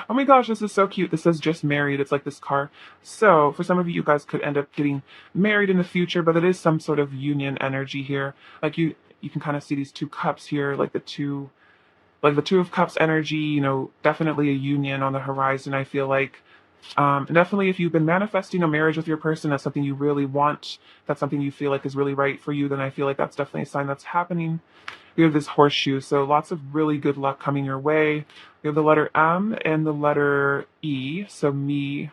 Oh my gosh, this is so cute. This says just married. It's like this car. So for some of you, you guys could end up getting married in the future, but it is some sort of union energy here. Like you can kind of see these two cups here, like the two of cups energy, definitely a union on the horizon, I feel like. And definitely if you've been manifesting a marriage with your person, that's something you really want, that's something you feel like is really right for you, then I feel like that's definitely a sign that's happening. We have this horseshoe, so lots of really good luck coming your way. We have the letter M and the letter E, so me.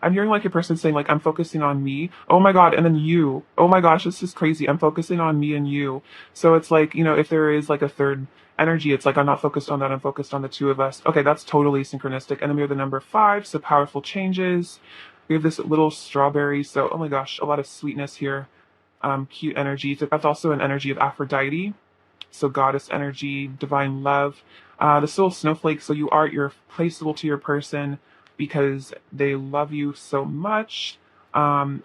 I'm hearing like a person saying like, I'm focusing on me. Oh my God. And then you. Oh my gosh, this is crazy. I'm focusing on me and you. So it's like, if there is like a third energy, it's like, I'm not focused on that. I'm focused on the two of us. Okay, that's totally synchronistic. And then we have the number 5. So powerful changes. We have this little strawberry. So, oh my gosh, a lot of sweetness here. Cute energy. So that's also an energy of Aphrodite. So goddess energy, divine love. This little snowflake. So you're placeable to your person because they love you so much. Oh,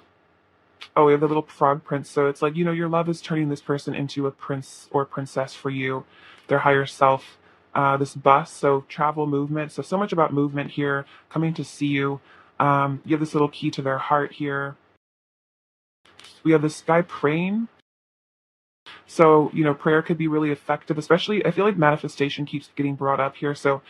we have the little frog prince. So it's like, your love is turning this person into a prince or princess for you, their higher self. This bus, so travel, movement. So much about movement here, coming to see you. You have this little key to their heart here. We have this guy praying. So, prayer could be really effective, especially I feel like manifestation keeps getting brought up here. So,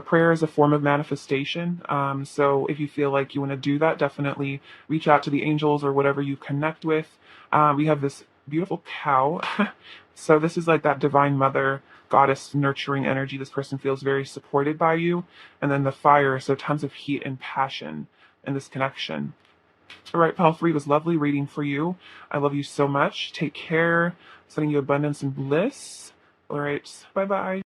prayer is a form of manifestation. So if you feel like you want to do that, definitely reach out to the angels or whatever you connect with. We have this beautiful cow. So this is like that divine mother, goddess nurturing energy. This person feels very supported by you. And then the fire, so tons of heat and passion in this connection. All right, pal 3, was lovely reading for you. I love you so much. Take care. Sending you abundance and bliss. All right, bye bye.